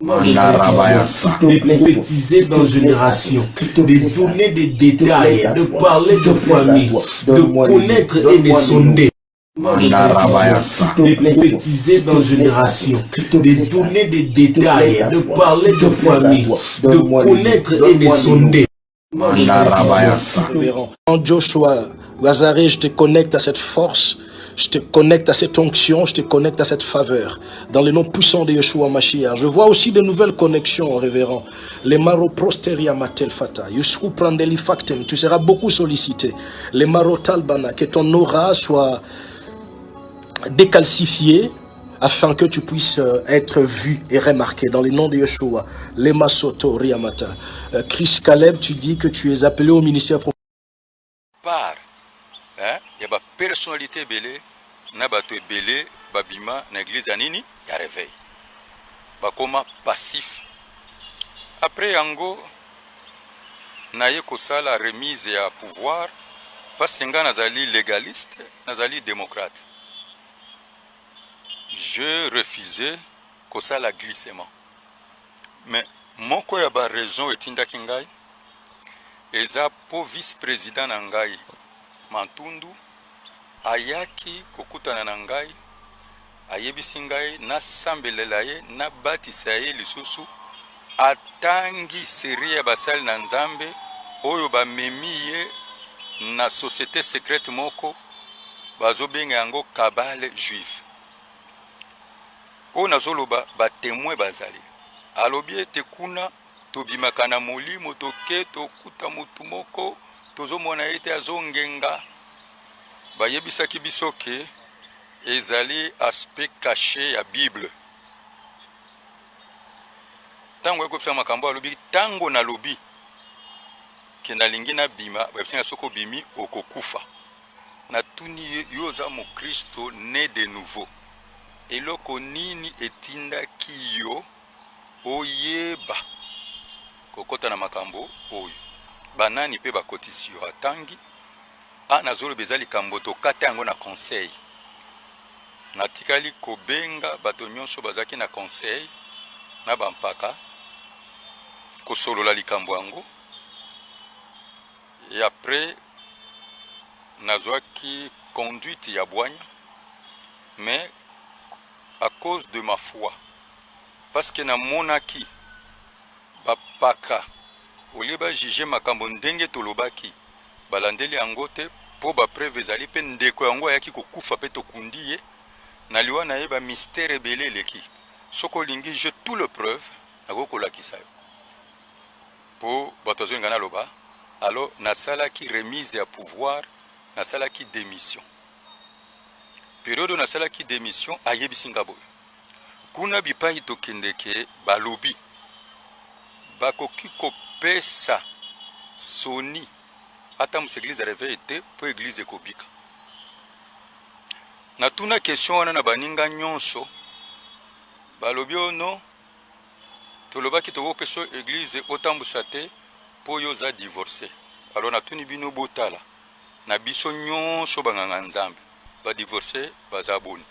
de prophétiser dans génération, de donner des détails, de parler de famille, de connaître et de sonder. De prophétiser dans génération, de donner des détails, de parler de famille, de connaître et de sonder. Joshua Wazaré, je te connecte à cette force, je te connecte à cette onction, je te connecte à cette faveur. Dans le nom puissant de Yeshua Mashiach. Je vois aussi de nouvelles connexions, révérend. Les maro prosteria matel fata. Yusuf prandeli factem. Tu seras beaucoup sollicité. Les maro talbana. Que ton aura soit décalcifié afin que tu puisses être vu et remarqué. Dans le nom de Yeshua. Les masoto riamata. Chris Caleb, tu dis que tu es appelé au ministère. Il y a une personnalité belé, na bato belé, babima na église anini, il y a réveil. Bakoma passif. Après yango, na ye kosala remise ya pouvoir, parce que nga nazali légaliste, nazali démocrate. Je refusais kosala glissement. Mais moko ya ba raison etinda kingai, eza po vice-président na ngai Mantundu ayaki kokutana na ngai ayebisi ngai nasambelela ye nabatisa ye lisusu atangi seri ya basali na nzambe oyo bamemi ye na société secrète moko bazobenga yango kabale juif oyo nazoloba batémoin bazali alobi ete kuna tobimaka na molimo toke tokuta mutu moko tozomona ete azongenga bayebisaki biso ke ezali aspect caché ya Bible. Tango ekopesa makambo alobi tango na lobi ke nalingi na bima bayebisanga soko bimi okokufa na tuni yoza mo Kristo né de nouveau eloko nini etindaki yo oyeba kokota na makambo oyo banani pe bakoti sur atangi nazolo bezali kamboto kata yango na conseil natikali kobenga bato nyonso bazaki na conseil na bampaka kosolola likambo yango et après nazwaki conduite ya bwanya mais à cause de ma foi parce que namonaki bapaka oliba juger makambo ndenge tolobaki balandeli yango te po ba preuve ezali pe ndeko yango ayaki kokufa pe tokundi ye na liwa na ye ba mystère ebele eleki soko lingi je tout le preuve nakokolakisa yo po bato azonga na loba alors nasalaki remise ya pouvoir nasalaki démission période nasalaki démission ayebisi nga boye kuna bipai tokendeke balobi bakoki kopesa soni ata mus église réveil te po église ekobika na tuna question wana na baninga nyonso balobi ono tolobaki tokopesa église otambusa te po yo za divorcé alors na tuni bino botala na biso nyonso banganga nzambe ba divorcé baza boni.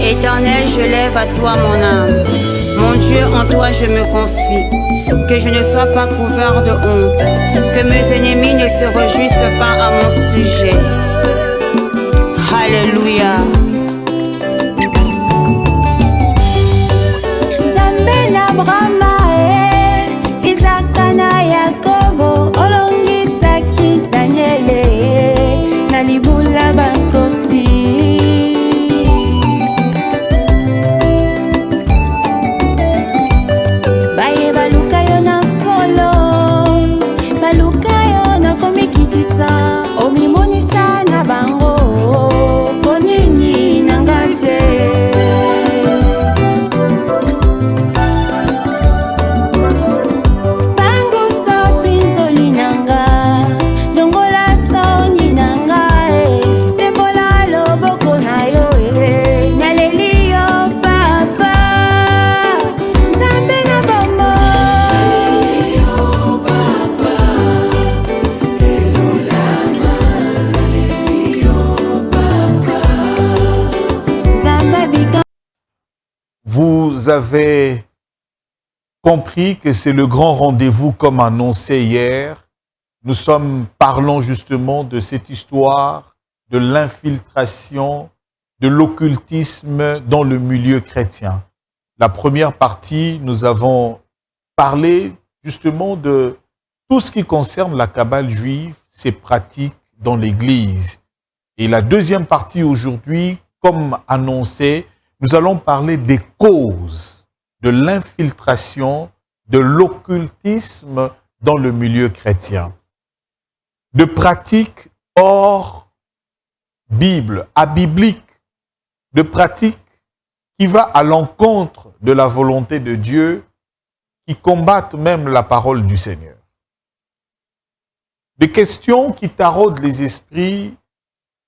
Éternel, je lève à toi mon âme. Mon Dieu, en toi je me confie. Que je ne sois pas couvert de honte. Que mes ennemis ne se réjouissent pas à mon sujet. Alléluia. Zambena Brahma Isaac na Yakobo Olongisaki Daniele Nalibula Bakosi. Omimonisa na bango konini vous avez compris que c'est le grand rendez-vous comme annoncé hier. Nous parlons justement de cette histoire de l'infiltration, de l'occultisme dans le milieu chrétien. La première partie, nous avons parlé justement de tout ce qui concerne la Kabbale juive, ses pratiques dans l'Église. Et la deuxième partie aujourd'hui, comme annoncé, nous allons parler des causes de l'infiltration, de l'occultisme dans le milieu chrétien. De pratiques hors Bible, abibliques, de pratiques qui va à l'encontre de la volonté de Dieu, qui combattent même la parole du Seigneur. Des questions qui taraudent les esprits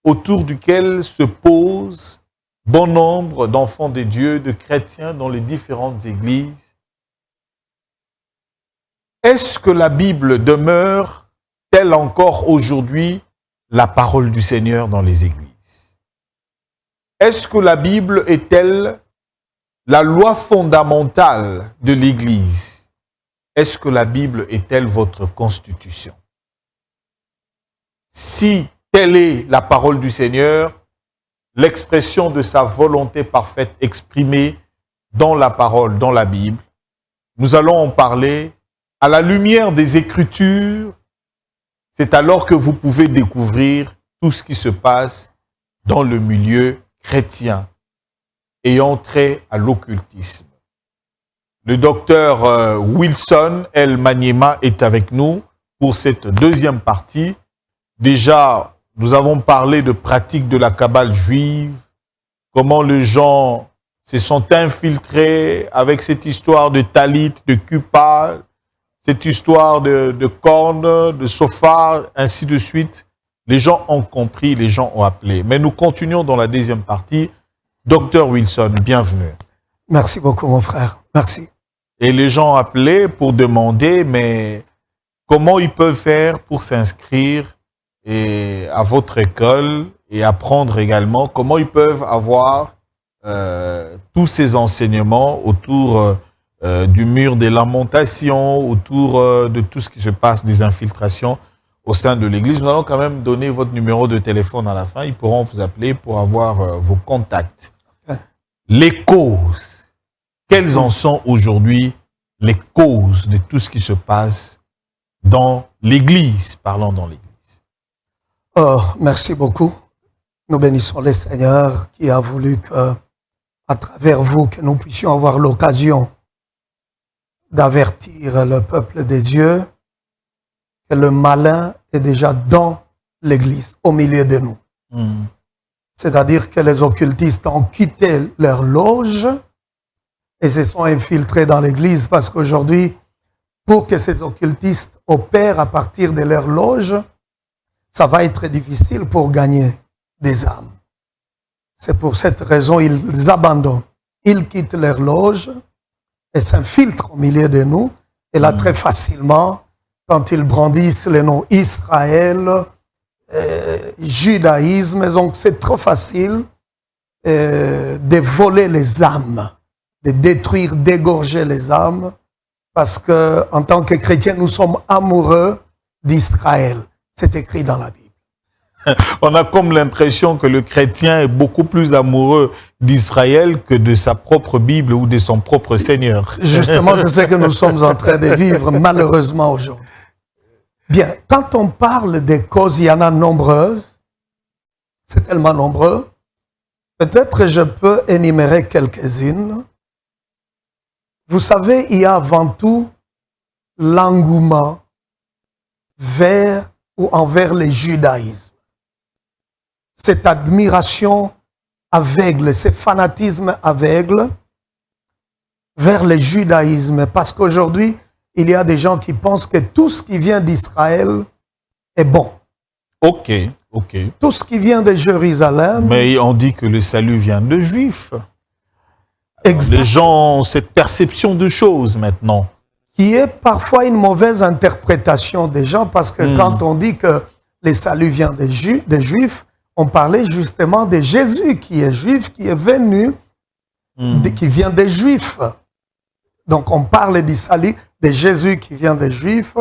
autour duquel se posent bon nombre d'enfants de Dieu, de chrétiens dans les différentes églises. Est-ce que la Bible demeure, telle encore aujourd'hui, la parole du Seigneur dans les églises? Est-ce que la Bible est-elle la loi fondamentale de l'Église? Est-ce que la Bible est-elle votre constitution? Si telle est la parole du Seigneur, l'expression de sa volonté parfaite exprimée dans la parole, dans la Bible, nous allons en parler à la lumière des Écritures. C'est alors que vous pouvez découvrir tout ce qui se passe dans le milieu chrétien ayant trait à l'occultisme. Le docteur Wilson El Maniema est avec nous pour cette deuxième partie. Déjà, nous avons parlé de pratiques de la Kabbale juive, comment les gens se sont infiltrés avec cette histoire de talit, de kippa, cette histoire de cornes, de sofar, ainsi de suite. Les gens ont compris, les gens ont appelé. Mais nous continuons dans la deuxième partie. Docteur Wilson, bienvenue. Merci beaucoup, mon frère. Merci. Et les gens ont appelé pour demander, mais comment ils peuvent faire pour s'inscrire à votre école et apprendre également, comment ils peuvent avoir tous ces enseignements autour du mur des lamentations, autour de tout ce qui se passe, des infiltrations au sein de l'Église. Nous allons quand même donner votre numéro de téléphone à la fin. Ils pourront vous appeler pour avoir vos contacts. Les causes. Quelles en sont aujourd'hui les causes de tout ce qui se passe dans l'Église? Parlons dans l'Église. Oh, merci beaucoup. Nous bénissons le Seigneur qui a voulu que, à travers vous, que nous puissions avoir l'occasion d'avertir le peuple de Dieu que le malin est déjà dans l'Église, au milieu de nous. C'est-à-dire que les occultistes ont quitté leur loge et se sont infiltrés dans l'Église parce qu'aujourd'hui, pour que ces occultistes opèrent à partir de leur loge, ça va être difficile pour gagner des âmes. C'est pour cette raison qu'ils abandonnent. Ils quittent leur loge et s'infiltrent au milieu de nous. Et là, très facilement, quand ils brandissent le nom Israël, judaïsme, donc c'est trop facile de voler les âmes, de détruire, d'égorger les âmes, parce que en tant que chrétiens, nous sommes amoureux d'Israël. C'est écrit dans la Bible. On a comme l'impression que le chrétien est beaucoup plus amoureux d'Israël que de sa propre Bible ou de son propre Seigneur. Justement, c'est ce que nous sommes en train de vivre malheureusement aujourd'hui. Bien, quand on parle des causes, il y en a nombreuses. C'est tellement nombreux. Peut-être je peux énumérer quelques-unes. Vous savez, il y a avant tout l'engouement vers ou envers le judaïsme. Cette admiration aveugle, ce fanatisme aveugle vers le judaïsme. Parce qu'aujourd'hui, il y a des gens qui pensent que tout ce qui vient d'Israël est bon. Ok, ok. Tout ce qui vient de Jérusalem. Mais on dit que le salut vient de Juifs. Exactement. Les gens ont cette perception de choses maintenant. Qui est parfois une mauvaise interprétation des gens, parce que quand on dit que le salut vient des Juifs, on parlait justement de Jésus qui est juif, qui est venu qui vient des Juifs. Donc on parle de Jésus qui vient des Juifs.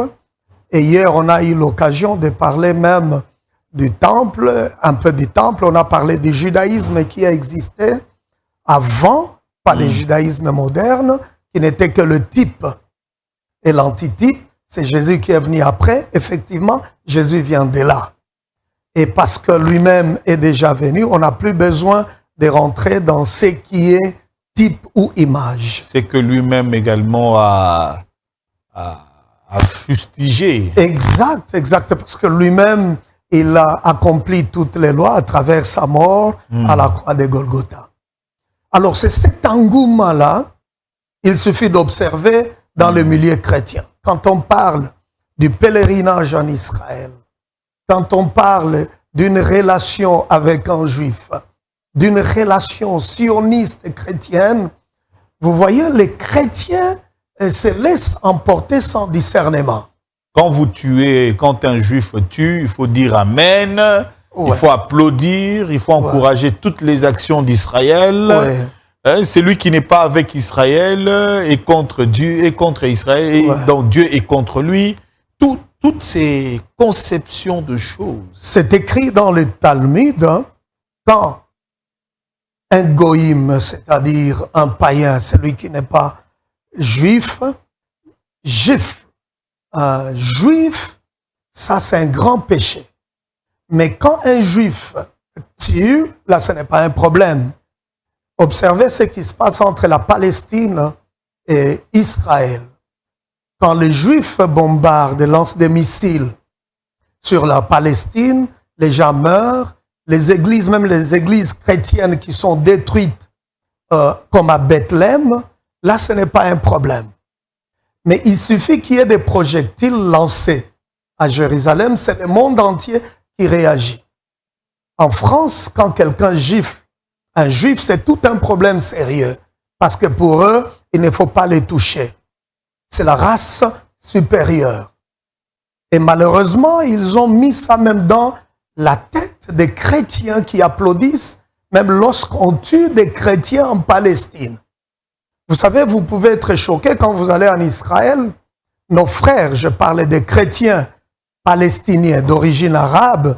Et hier, on a eu l'occasion de parler même du temple, un peu du temple. On a parlé du judaïsme qui a existé avant, pas le judaïsme moderne, qui n'était que le type et l'antitype. C'est Jésus qui est venu après. Effectivement, Jésus vient de là. Et parce que lui-même est déjà venu, on n'a plus besoin de rentrer dans ce qui est type ou image. C'est que lui-même également a fustigé. Exact, parce que lui-même, il a accompli toutes les lois à travers sa mort à la croix de Golgotha. Alors c'est cet engouement-là, il suffit d'observer dans le milieu chrétien. Quand on parle du pèlerinage en Israël, quand on parle d'une relation avec un juif, d'une relation sioniste chrétienne, vous voyez, les chrétiens se laissent emporter sans discernement. Quand vous tuez, quand un juif tue, il faut dire Amen, il faut applaudir, il faut encourager toutes les actions d'Israël. C'est lui qui n'est pas avec Israël et contre Dieu et contre Israël, et donc Dieu est contre lui. Toutes ces conceptions de choses. C'est écrit dans le Talmud, quand un goïm, c'est-à-dire un païen, celui qui n'est pas juif, juif, ça c'est un grand péché. Mais quand un juif tue, là ce n'est pas un problème. Observez ce qui se passe entre la Palestine et Israël. Quand les Juifs bombardent et lancent des missiles sur la Palestine, les gens meurent, les églises, même les églises chrétiennes qui sont détruites comme à Bethléem, là ce n'est pas un problème. Mais il suffit qu'il y ait des projectiles lancés à Jérusalem, c'est le monde entier qui réagit. En France, quand quelqu'un gifle un juif, c'est tout un problème sérieux. Parce que pour eux, il ne faut pas les toucher. C'est la race supérieure. Et malheureusement, ils ont mis ça même dans la tête des chrétiens qui applaudissent, même lorsqu'on tue des chrétiens en Palestine. Vous savez, vous pouvez être choqué quand vous allez en Israël. Nos frères, je parlais des chrétiens palestiniens d'origine arabe,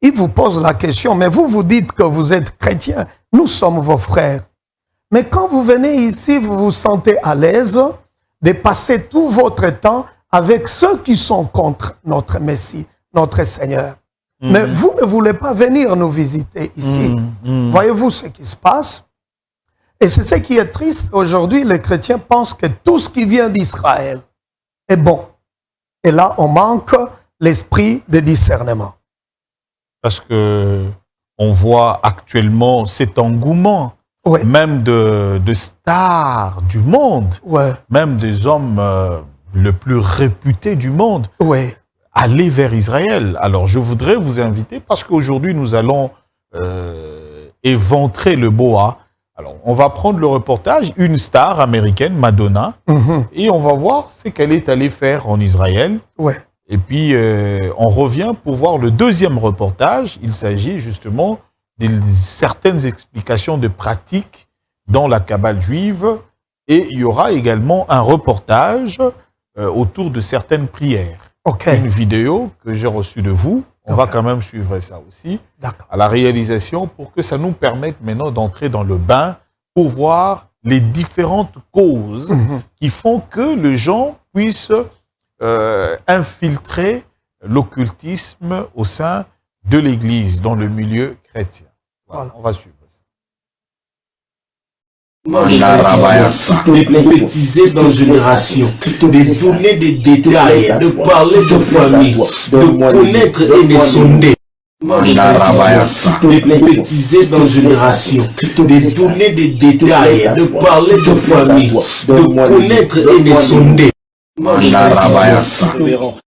ils vous posent la question, mais vous dites que vous êtes chrétien, nous sommes vos frères. Mais quand vous venez ici, vous vous sentez à l'aise de passer tout votre temps avec ceux qui sont contre notre Messie, notre Seigneur. Mais vous ne voulez pas venir nous visiter ici. Voyez-vous ce qui se passe? Et c'est ce qui est triste. Aujourd'hui, les chrétiens pensent que tout ce qui vient d'Israël est bon. Et là, on manque l'esprit de discernement. Parce que on voit actuellement cet engouement, même de stars du monde, même des hommes le plus réputés du monde, aller vers Israël. Alors je voudrais vous inviter, parce qu'aujourd'hui nous allons éventrer le boa. Alors on va prendre le reportage, une star américaine, Madonna, et on va voir ce qu'elle est allée faire en Israël. Et puis, on revient pour voir le deuxième reportage. Il s'agit justement de certaines explications de pratiques dans la Kabbale juive. Et il y aura également un reportage autour de certaines prières. Une vidéo que j'ai reçue de vous. On va quand même suivre ça aussi à la réalisation pour que ça nous permette maintenant d'entrer dans le bain pour voir les différentes causes qui font que les gens puissent infiltrer l'occultisme au sein de l'Église, dans le milieu chrétien. Voilà, on va suivre ça. De prophétiser dans génération, de donner des détails, de parler de famille, de connaître et de sonder. De prophétiser dans génération, de donner des détails, de parler de famille, de connaître et de sonder.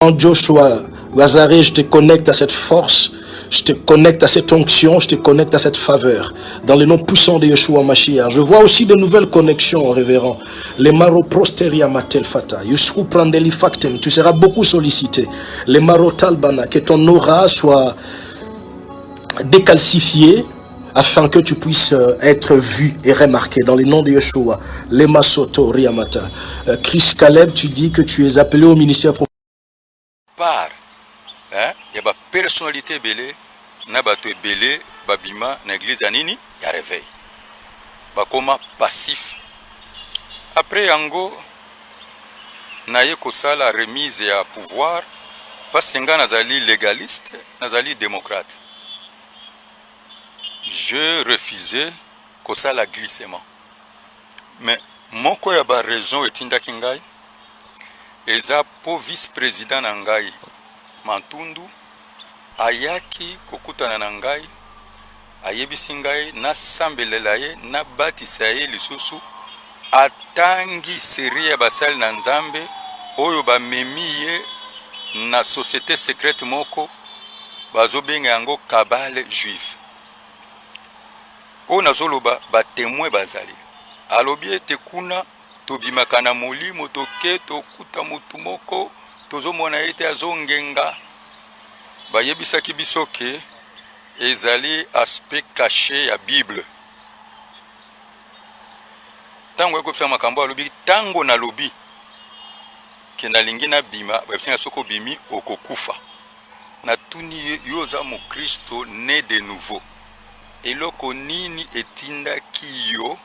En Joshua, Wazaré, je te connecte à cette force, je te connecte à cette onction, je te connecte à cette faveur. Dans le nom puissant de Yeshua Mashiach, je vois aussi de nouvelles connexions, révérend. Les maro prosteria matel fata, Yusru prandeli factem, tu seras beaucoup sollicité. Les maro talbana, que ton aura soit décalcifié afin que tu puisses être vu et remarqué dans les noms de Yeshua. Lema Soto Riamata. Chris Caleb, tu dis que tu es appelé au ministère prophétique. Par, il y a une personnalité belé, na bato belé, babima, na église anini, il y a réveil. Bakoma passif. Après yango, na ye kosala remise à pouvoir, parce que nga nazali légaliste, nazali démocrate. Je refusais kosala glissement. Mais moko ya ba raison etindaki ngai, eza po vice-président na ngai Mantundu ayaki kokutana na ngai, ayebisi ngai nasambelela ye, nabatisa ye lisusu, atangi seri ya basali na Nzambe oyo bamemi ye na société secrète moko bazobenga yango kabale juif. Oyo nazoloba batémoin bazali alobi ete kuna tobimaka na molimo toke tokuta mutu moko tozomona ete azongenga, bayebisaki biso ke ezali aspect caché ya Bible. Tango ekopesa makambo alobi tango na lobi ke nalingi na bima bayebisanga soko bimi okokufa. Na tuni yo za mu Kristo né de nouveau. Eloko nini etindaki yo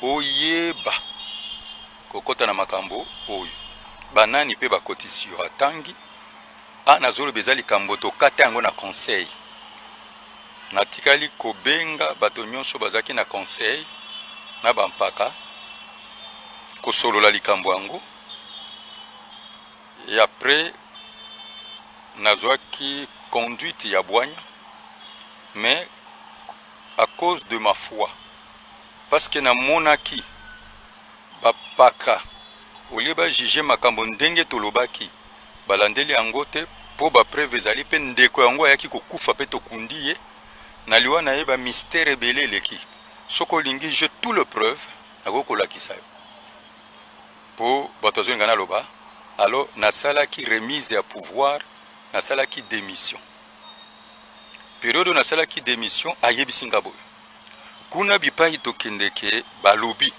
oyeba kokota na makambo oyo banani pe bakotisi yo atangi anazolo bezali kambo tokata yango na conseil. Natikali kobenga bato nyonso bazaki na conseil na bampaka kosolola likambo yango. Et après nazwaki conduite ya bwanya, mais à cause de ma foi, parce que na monaki bapaka oliba juge makambo ndenge tolobaki balandeli yango te po ba preuve ezali pe ndeko yango ayaki kokufa pe tokundi ye na liwa na ye ba mystère ebele eleki soko lingi je tout le preuve nakokolakisa yo po bato azolinga na loba. Alors nasalaki remise à pouvoir, nasalaki démission. Période nasalaki démission ayebisi ngabo kuna bipai tokendeke balobi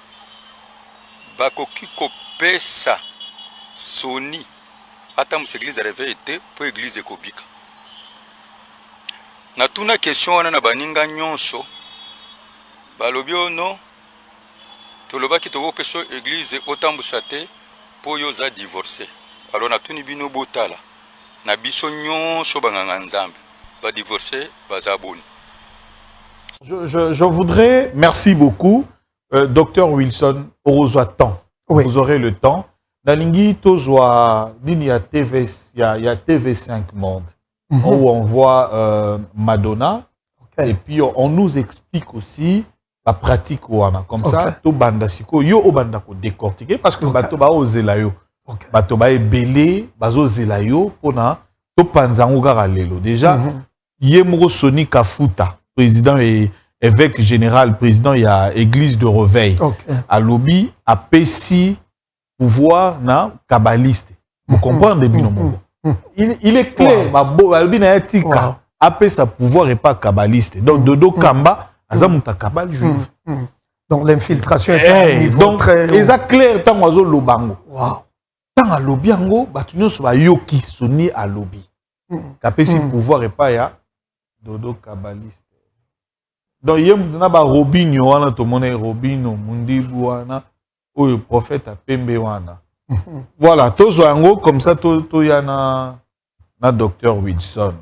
bakoki kopesa soni ata mus église réveil te po église ekobika. Na tuna question wana na baninga nyonso balobi ono tolobaki tokopesa église otambusa te po yo za divorcé. Alors na tuni bino botala na biso nyonso banganga Nzambe ba divorcé bazaboni. Je voudrais, merci beaucoup, Dr Wilson, Orozoatan. Oui. Vous aurez le temps. Nalingi Tozwa, il y a TV5 Monde, où on voit Madonna, okay. Et puis on nous explique aussi la pratique ouana. Comme ça, to banda siko, yo o banda ko décortiquer, parce que bato ba o zelayo, bato ba e belé, bazo zelayo, pona, to panzango garalelo. Déjà, Yemro Soni Kafuta, président et évêque général, président, il y a église de réveil. À lobby, à Pessi, pouvoir na kabbaliste. Vous comprenez bien il est clair, sa pouvoir et pas kabbaliste. Donc Dodo Kamba, azamuta kabal juif. Donc l'infiltration est à un niveau très haut. C'est clair tant oiseau lobango. Tant à lobby ango, batunyo soba yoki soni à lobby. Kapesi pouvoir et pas ya Dodo kabbaliste. Donc, il y a Robinho, wana to mone Robinho, Mundibu wana, ou le prophète a Pembe wana. Voilà, tous wango comme ça, to yana na Dr Wilson.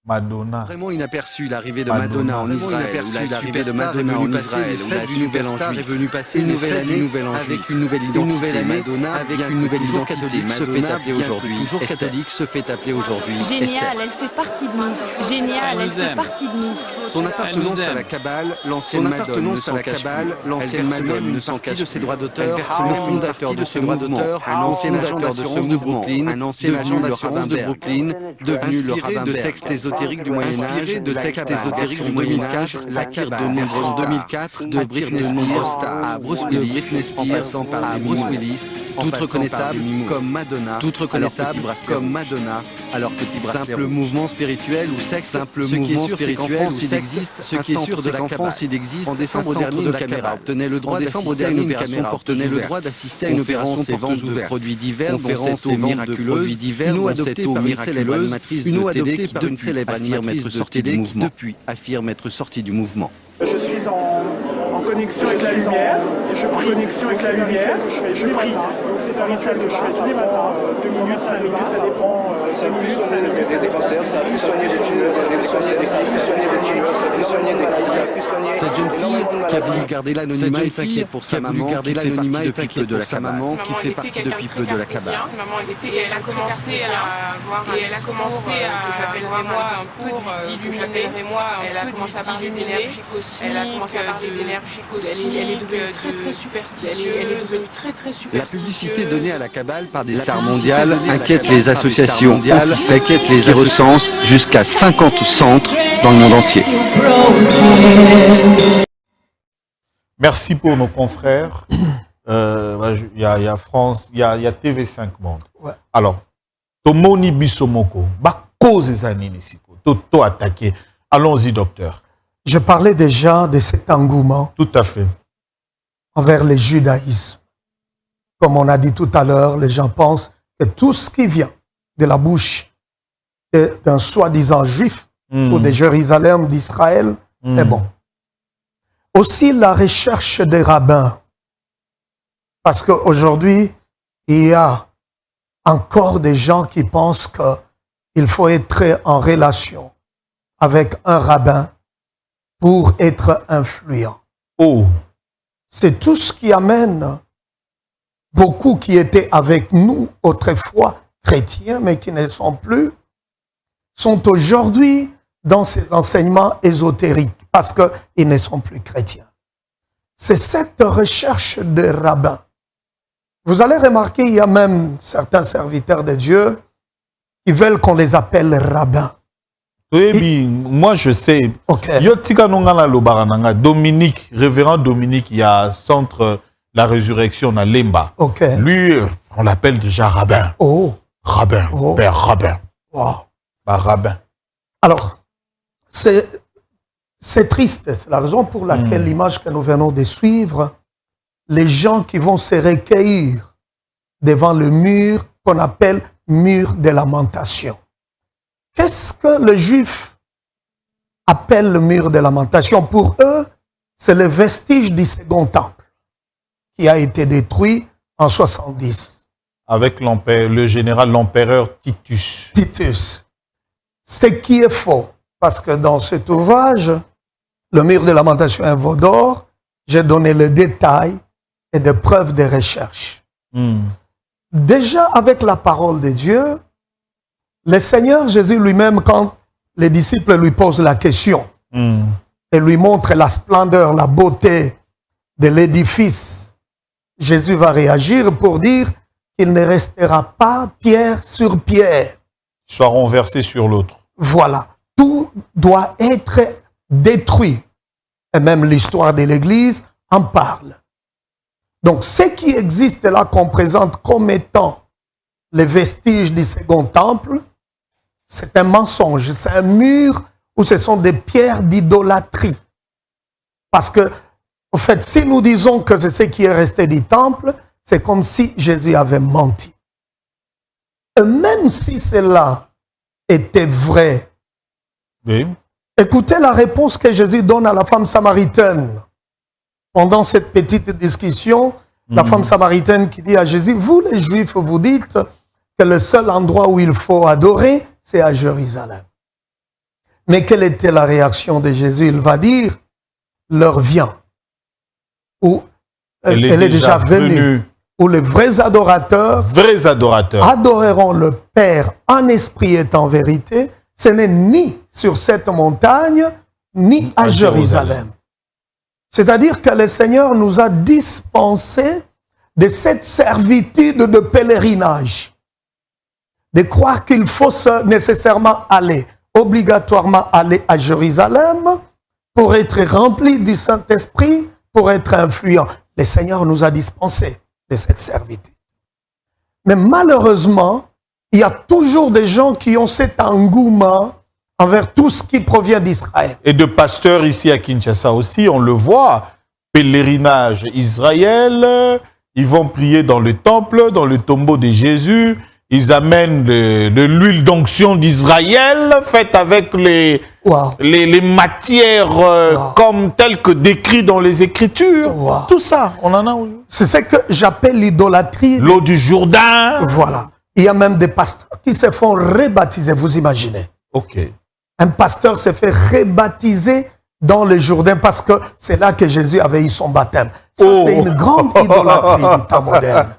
Madonna. Vraiment inaperçu l'arrivée de Madonna en Israël, l'arrivée de Madonna en Israël, où la nouvelle star est venue passer une nouvelle année avec une nouvelle identité. Madonna avec une nouvelle identité. Madonna toujours catholique se fait appeler aujourd'hui. Génial, elle fait partie de nous. Génial, elle fait partie de nous. Son appartenance à la Kabbale, l'ancienne Madone ne s'en cache de ses droits d'auteur, un fondateur de ce mouvement, un ancien agent d'assurance de Brooklyn, un ancien agent d'assurance de Brooklyn, devenu le rabbin de textes ésotériques ésotériques du Moyen-Âge, de textes ésotériques du Moyen-Âge, la carte de nombreux en 2004, de Britney Spears à Bruce Willis, en passant par Bruce Willis, toute reconnaissable comme Madonna, toute reconnaissable comme Madonna, alors petit bracelet. Simple mouvement spirituel ou sexe, simple mouvement spirituel ou sexe, ce qui est sûr de la France, il existe. En décembre dernier, une caméra obtenait le droit d'assister à une opération portenait le droit d'assister à une opération et vente de produits divers, conférences et ventes de produits divers, une eau adoptée par une célèbre animatrice de télé qui depuis affirme être sortie du mouvement. Je suis en connexion avec la lumière, je prie, connexion avec la lumière, je prie. Donc c'est un rituel que je fais tous les matins, 2 minutes, 5 minutes, ça dépend. Ça peut soigner des cancers, ça peut soigner des tumeurs, ça peut soigner des kystes, ça peut soigner des tumeurs, ça peut soigner des kystes, ça peut soigner. Cette jeune fille qui a voulu garder l'anonymat est inquiète pour sa maman, qui fait partie depuis peu de la Kabbale. Qui fait partie depuis peu de la Kabbale. Maman était, elle a commencé à voir et elle a commencé à j'appellerai moi un cours j'appellerai moi elle a commencé à parler d'énergie cosmique, elle a commencé à parler d'énergie cosmique, elle est devenue très superstitieuse, elle est devenue très superstitieuse. La publicité donnée à la Kabbale par des stars mondiales inquiète les associations inquiète les recensent jusqu'à 50 centres dans le monde entier. Merci pour nos confrères. Il y a France, il y a TV5 Monde. Ouais. Alors, Tomoni Bissomoko, cause des années ici, Toto attaqué. Allons-y, docteur. Je parlais déjà de cet engouement. Tout à fait. Envers le judaïsme. Comme on a dit tout à l'heure, les gens pensent que tout ce qui vient de la bouche d'un soi-disant juif ou de Jérusalem, d'Israël, est bon. Aussi la recherche des rabbins. Parce qu'aujourd'hui, il y a encore des gens qui pensent qu'il faut être en relation avec un rabbin pour être influent. Oh. C'est tout ce qui amène beaucoup qui étaient avec nous autrefois chrétiens, mais qui ne sont plus, sont aujourd'hui dans ces enseignements ésotériques parce qu'ils ne sont plus chrétiens. C'est cette recherche des rabbins. Vous allez remarquer, il y a même certains serviteurs de Dieu qui veulent qu'on les appelle rabbins. Oui, moi je sais. Okay. Dominique, révérend Dominique, il y a centre la résurrection à Lemba. Okay. Lui, on l'appelle déjà rabbin. Oh. Rabbin, père rabbin. Wow. Bah, rabbin. Alors, c'est triste. C'est la raison pour laquelle l'image que nous venons de suivre, les gens qui vont se recueillir devant le mur qu'on appelle mur de lamentation. Qu'est-ce que les Juifs appellent le mur de lamentation? Pour eux, c'est le vestige du second temple qui a été détruit en 70. Avec le général, l'empereur Titus. Titus. Ce qui est faux, parce que dans cet ouvrage, le mur de lamentation est un veau d'or, j'ai donné le détail et des preuves de recherche. Déjà avec la parole de Dieu, le Seigneur Jésus lui-même, quand les disciples lui posent la question et lui montrent la splendeur, la beauté de l'édifice, Jésus va réagir pour dire qu'il ne restera pas pierre sur pierre. Soit renversé sur l'autre. Voilà. Tout doit être détruit. Et même l'histoire de l'Église en parle. Donc, ce qui existe là, qu'on présente comme étant les vestiges du second temple, c'est un mensonge. C'est un mur où ce sont des pierres d'idolâtrie. Parce que, en fait, si nous disons que c'est ce qui est resté du temple, c'est comme si Jésus avait menti. Et même si cela était vrai, oui. Écoutez la réponse que Jésus donne à la femme samaritaine. Pendant cette petite discussion, la femme samaritaine qui dit à Jésus, vous les Juifs, vous dites que le seul endroit où il faut adorer, c'est à Jérusalem. Mais quelle était la réaction de Jésus? Il va dire, l'heure vient, où elle est déjà venue, où les vrais adorateurs adoreront le Père en esprit et en vérité. Ce n'est ni sur cette montagne, ni à Jérusalem. C'est-à-dire que le Seigneur nous a dispensé de cette servitude de pèlerinage. De croire qu'il faut nécessairement aller obligatoirement aller à Jérusalem pour être rempli du Saint-Esprit, pour être influent. Le Seigneur nous a dispensé de cette servitude. Mais malheureusement, il y a toujours des gens qui ont cet engouement envers tout ce qui provient d'Israël. Et de pasteurs ici à Kinshasa aussi, on le voit, pèlerinage Israël, ils vont prier dans le temple, dans le tombeau de Jésus, ils amènent de l'huile d'onction d'Israël, faite avec les matières comme telles que décrites dans les Écritures. Tout ça, on en a. C'est ce que j'appelle l'idolâtrie. L'eau du Jourdain. Voilà. Il y a même des pasteurs qui se font rebaptiser, vous imaginez. Ok. Un pasteur se fait rebaptiser dans le Jourdain parce que c'est là que Jésus avait eu son baptême. Ça, c'est une grande idolâtrie du temps moderne.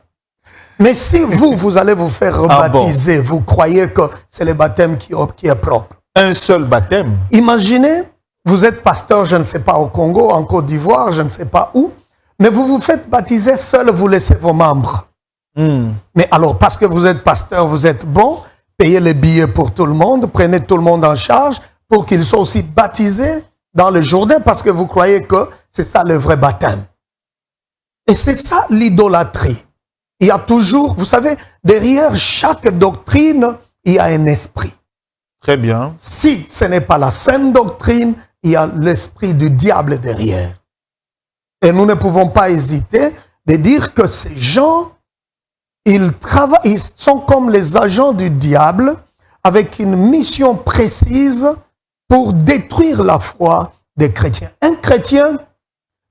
Mais si vous allez vous faire rebaptiser, vous croyez que c'est le baptême qui est propre. Un seul baptême. Imaginez, vous êtes pasteur, je ne sais pas, au Congo, en Côte d'Ivoire, je ne sais pas où, mais vous vous faites baptiser seul, vous laissez vos membres. Mais alors, parce que vous êtes pasteur, vous êtes bon, payez les billets pour tout le monde, prenez tout le monde en charge pour qu'ils soient aussi baptisés dans le Jourdain parce que vous croyez que c'est ça le vrai baptême. Et c'est ça l'idolâtrie. Il y a toujours, vous savez, derrière chaque doctrine, il y a un esprit. Très bien. Si ce n'est pas la saine doctrine, il y a l'esprit du diable derrière. Et nous ne pouvons pas hésiter de dire que ces gens, ils sont comme les agents du diable avec une mission précise pour détruire la foi des chrétiens. Un chrétien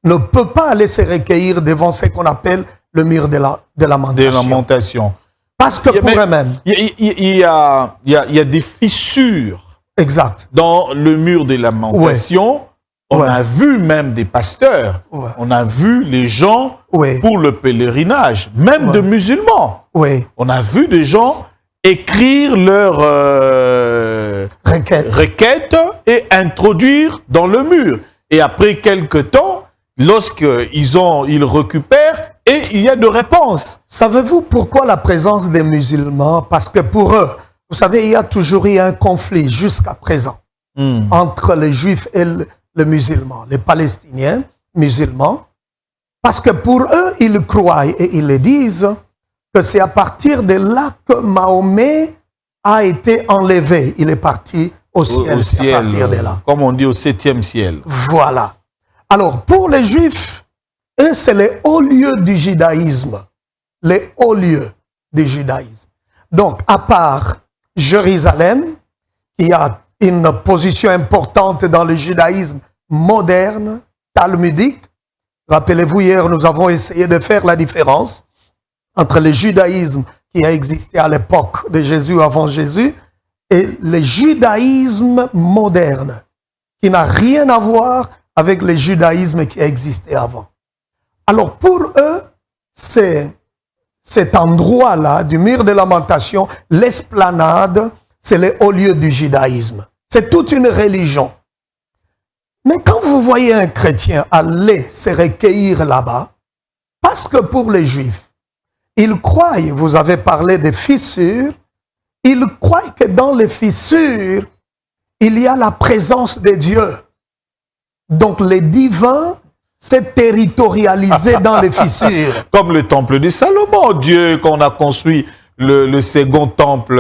ne peut pas aller se recueillir devant ce qu'on appelle le mur de lamentation. Parce que pour eux-mêmes. Il y a des fissures. Exact. Dans le mur de lamentation. On a vu même des pasteurs. On a vu les gens pour le pèlerinage. Même de musulmans. On a vu des gens écrire leurs requêtes et introduire dans le mur. Et après quelque temps, lorsqu'ils récupèrent, et il y a de réponses. Savez-vous pourquoi la présence des musulmans? Parce que pour eux, vous savez, il y a toujours eu un conflit jusqu'à présent entre les juifs et les musulmans, les palestiniens musulmans. Parce que pour eux, ils croient et ils le disent que c'est à partir de là que Mahomet a été enlevé. Il est parti au ciel, ciel à partir de là. Comme on dit au 7e ciel. Voilà. Alors, pour les juifs, eux, c'est les hauts lieux du judaïsme. Les hauts lieux du judaïsme. Donc, à part Jérusalem, qui a une position importante dans le judaïsme moderne, talmudique. Rappelez-vous, hier, nous avons essayé de faire la différence entre le judaïsme qui a existé à l'époque de Jésus, avant Jésus, et le judaïsme moderne, qui n'a rien à voir avec le judaïsme qui a existé avant. Alors pour eux, c'est cet endroit-là, du mur de lamentation, l'esplanade, c'est le haut lieu du judaïsme. C'est toute une religion. Mais quand vous voyez un chrétien aller se recueillir là-bas, parce que pour les juifs, ils croient, vous avez parlé des fissures, ils croient que dans les fissures, il y a la présence de Dieu. Donc les divins s'est territorialisé dans les fissures. Comme le temple de Salomon, Dieu, qu'on a construit le second temple,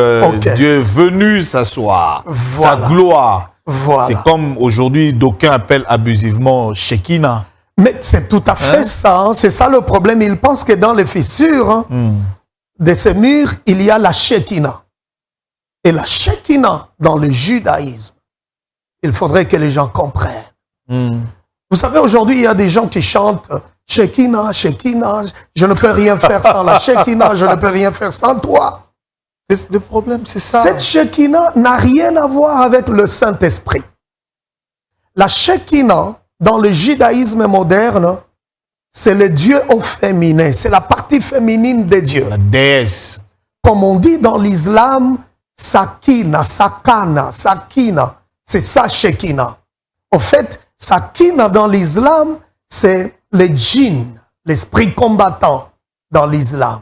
Dieu est venu s'asseoir, sa gloire. Voilà. C'est comme aujourd'hui, d'aucuns appellent abusivement Shekinah. Mais c'est tout à fait ça, hein? C'est ça le problème. Ils pensent que dans les fissures de ces murs, il y a la Shekinah. Et la Shekinah, dans le judaïsme, il faudrait que les gens comprennent. Vous savez, aujourd'hui, il y a des gens qui chantent Shekinah, Shekinah, je ne peux rien faire sans la Shekinah, je ne peux rien faire sans toi. Le problème, c'est ça. Cette Shekinah n'a rien à voir avec le Saint-Esprit. La Shekinah, dans le judaïsme moderne, c'est le Dieu au féminin, c'est la partie féminine de Dieu. La déesse. Comme on dit dans l'islam, Sakina, Sakana, Sakina, c'est ça Shekinah. Au fait, Sakina dans l'islam, c'est le djinn, l'esprit combattant dans l'islam.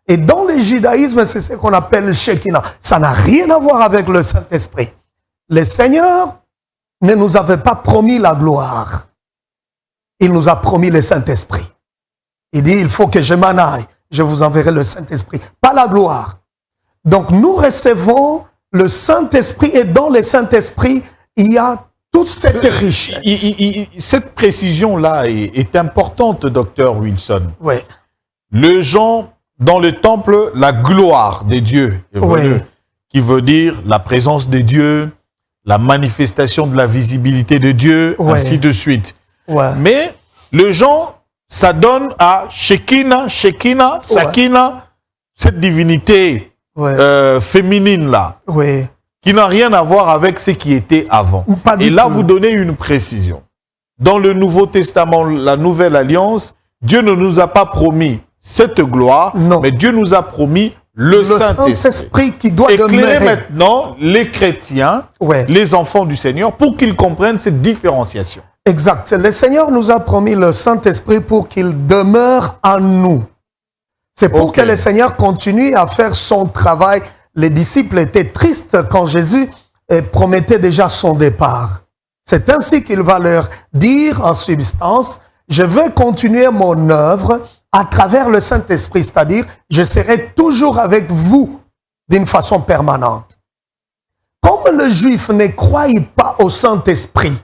Et dans le judaïsme, c'est ce qu'on appelle le Shekinah. Ça n'a rien à voir avec le Saint-Esprit. le Seigneur ne nous avait pas promis la gloire. Il nous a promis le Saint-Esprit. Il dit, il faut que je m'en aille. Je vous enverrai le Saint-Esprit, pas la gloire. Donc nous recevons le Saint-Esprit et dans le Saint-Esprit, il y a toute cette richesse. Cette précision-là est importante, docteur Wilson. Oui. Les gens, dans le temple, la gloire de Dieu est venue, Oui. qui veut dire la présence de Dieu, la manifestation de la visibilité de Dieu, Oui. ainsi de suite. Ouais. Mais les gens s'adonnent à Shekinah, Shekinah, Sakina, cette divinité féminine-là, Oui. qui n'a rien à voir avec ce qui était avant. Pas du Et là, tout. vous donnez une précision. Dans le Nouveau Testament, la Nouvelle Alliance, Dieu ne nous a pas promis cette gloire, Non. mais Dieu nous a promis le Saint-Esprit. Saint-Esprit qui doit Éclairer demeurer. maintenant les chrétiens, Ouais. les enfants du Seigneur, pour qu'ils comprennent cette différenciation. Exact. Le Seigneur nous a promis le Saint-Esprit pour qu'il demeure en nous. C'est pour que le Seigneur continue à faire son travail. Les disciples étaient tristes quand Jésus promettait déjà son départ. C'est ainsi qu'il va leur dire en substance, je vais continuer mon œuvre à travers le Saint-Esprit, c'est-à-dire je serai toujours avec vous d'une façon permanente. Comme les Juifs ne croient pas au Saint-Esprit,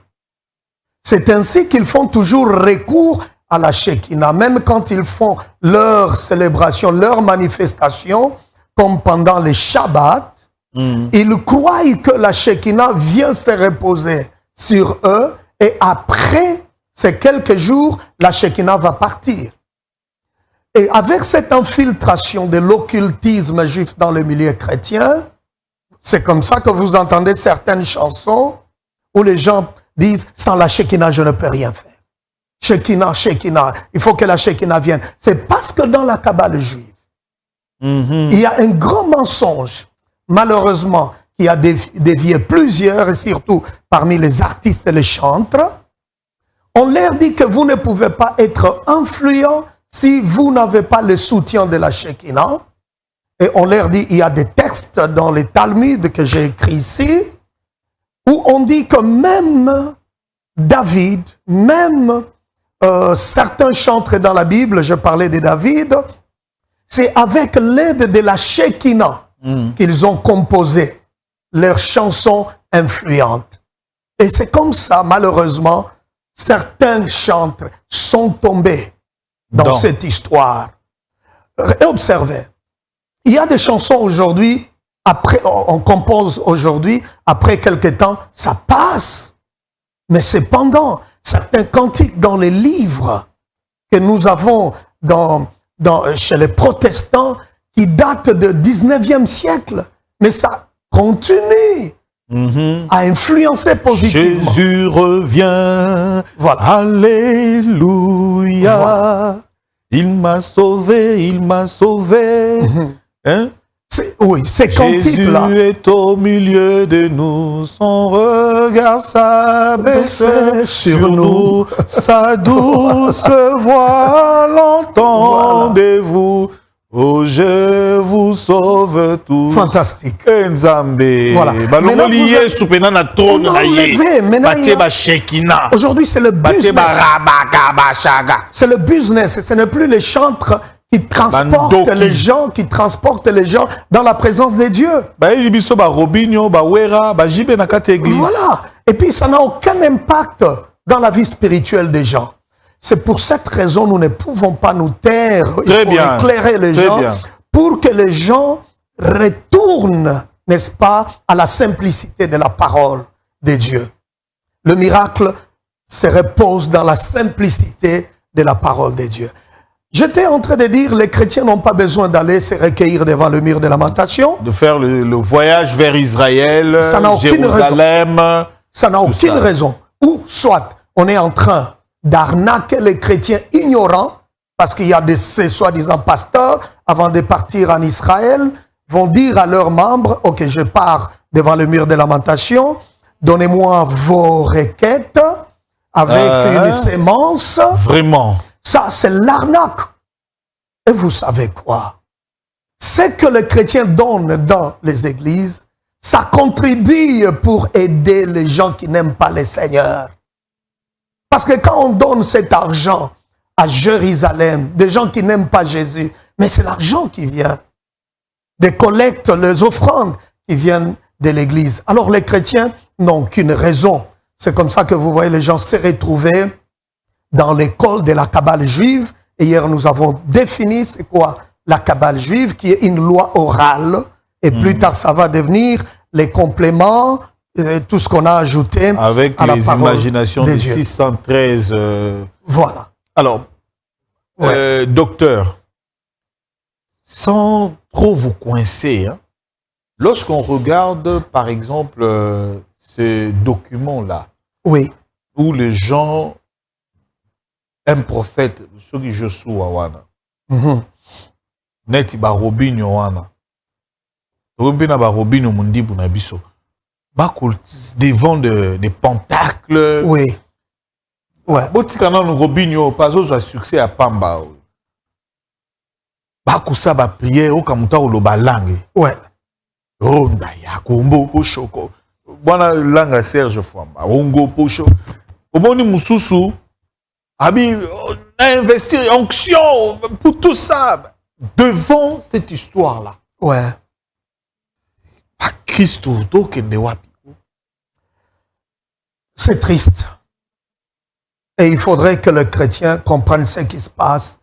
c'est ainsi qu'ils font toujours recours à la Shekinah, même quand ils font leur célébration, leur manifestation, comme pendant les Shabbats, ils croient que la Shekinah vient se reposer sur eux et après ces quelques jours, la Shekinah va partir. Et avec cette infiltration de l'occultisme juif dans le milieu chrétien, c'est comme ça que vous entendez certaines chansons où les gens disent, sans la Shekinah, je ne peux rien faire. Shekinah, Shekinah, il faut que la Shekinah vienne. C'est parce que dans la Kabbale juive, il y a un grand mensonge, malheureusement, qui a dévié plusieurs, et surtout parmi les artistes et les chantres. On leur dit que vous ne pouvez pas être influent si vous n'avez pas le soutien de la Shekinah. Et on leur dit, il y a des textes dans les Talmuds que j'ai écrits ici, où on dit que même David, même certains chantres dans la Bible, je parlais de David, c'est avec l'aide de la Shekinah qu'ils ont composé leurs chansons influentes. Et c'est comme ça, malheureusement, certains chantres sont tombés dans cette histoire. Et observez, il y a des chansons aujourd'hui, après, on compose aujourd'hui, après quelque temps, ça passe. Mais cependant, certains cantiques dans les livres que nous avons chez les protestants qui datent du 19e siècle, mais ça continue à influencer positivement. Jésus revient, voilà. Alléluia, voilà. Il m'a sauvé, il m'a sauvé. Hein? Oui, ces cantiques-là. Jésus est au milieu de nous, son regard s'abaisse sur nous, sa douce voix l'entendez-vous. Oh, je vous sauve tous. Fantastique. Voilà. Aujourd'hui, c'est le business. C'est le business. Ce n'est plus les chantres qui transportent les gens, dans la présence de Dieu. Voilà. Et puis, ça n'a aucun impact dans la vie spirituelle des gens. C'est pour cette raison nous ne pouvons pas nous taire. Il faut éclairer les gens pour que les gens retournent, n'est-ce pas, à la simplicité de la parole de Dieu. Le miracle se repose dans la simplicité de la parole de Dieu. J'étais en train de dire, les chrétiens n'ont pas besoin d'aller se recueillir devant le mur de lamentation. De faire le voyage vers Israël, ça n'a aucune Jérusalem. Raison. Ça n'a aucune raison. Ou soit, on est en train d'arnaquer les chrétiens ignorants, parce qu'il y a ces soi-disant pasteurs, avant de partir en Israël, vont dire à leurs membres, ok, je pars devant le mur de lamentation, donnez-moi vos requêtes avec une sémence. Vraiment. Ça, c'est l'arnaque. Et vous savez quoi? Ce que les chrétiens donnent dans les églises, ça contribue pour aider les gens qui n'aiment pas le Seigneur. Parce que quand on donne cet argent à Jérusalem, des gens qui n'aiment pas Jésus, mais c'est l'argent qui vient des collectes, les offrandes qui viennent de l'Église. Alors les chrétiens n'ont qu'une raison. C'est comme ça que vous voyez les gens se retrouver dans l'école de la Kabbale juive. Et hier, nous avons défini c'est quoi la Kabbale juive, qui est une loi orale. Et plus tard, ça va devenir les compléments, tout ce qu'on a ajouté avec à la les parole imaginations de 613. Voilà. Alors, docteur, sans trop vous coincer, hein, lorsqu'on regarde, par exemple, ce document-là, oui, où les gens, un prophète, ceux qui Joshua wana, neti ba Robinho wana, Robina ba Robinho mundibu na biso, devant des pentacles. Oui. Ouais. Botikana no Robinho, pas au succès à Pamba. Bakusa ba prière au kamuta o loba langue. Ouais. Ronda ya kombo pochoko. Bwana langa Serge Fwamba. Ongo pocho. Omoni mususu abi investir onction pour tout ça devant cette histoire là. Ouais. Pas Christ to kende wapi. C'est triste. Et il faudrait que le chrétien comprenne ce qui se passe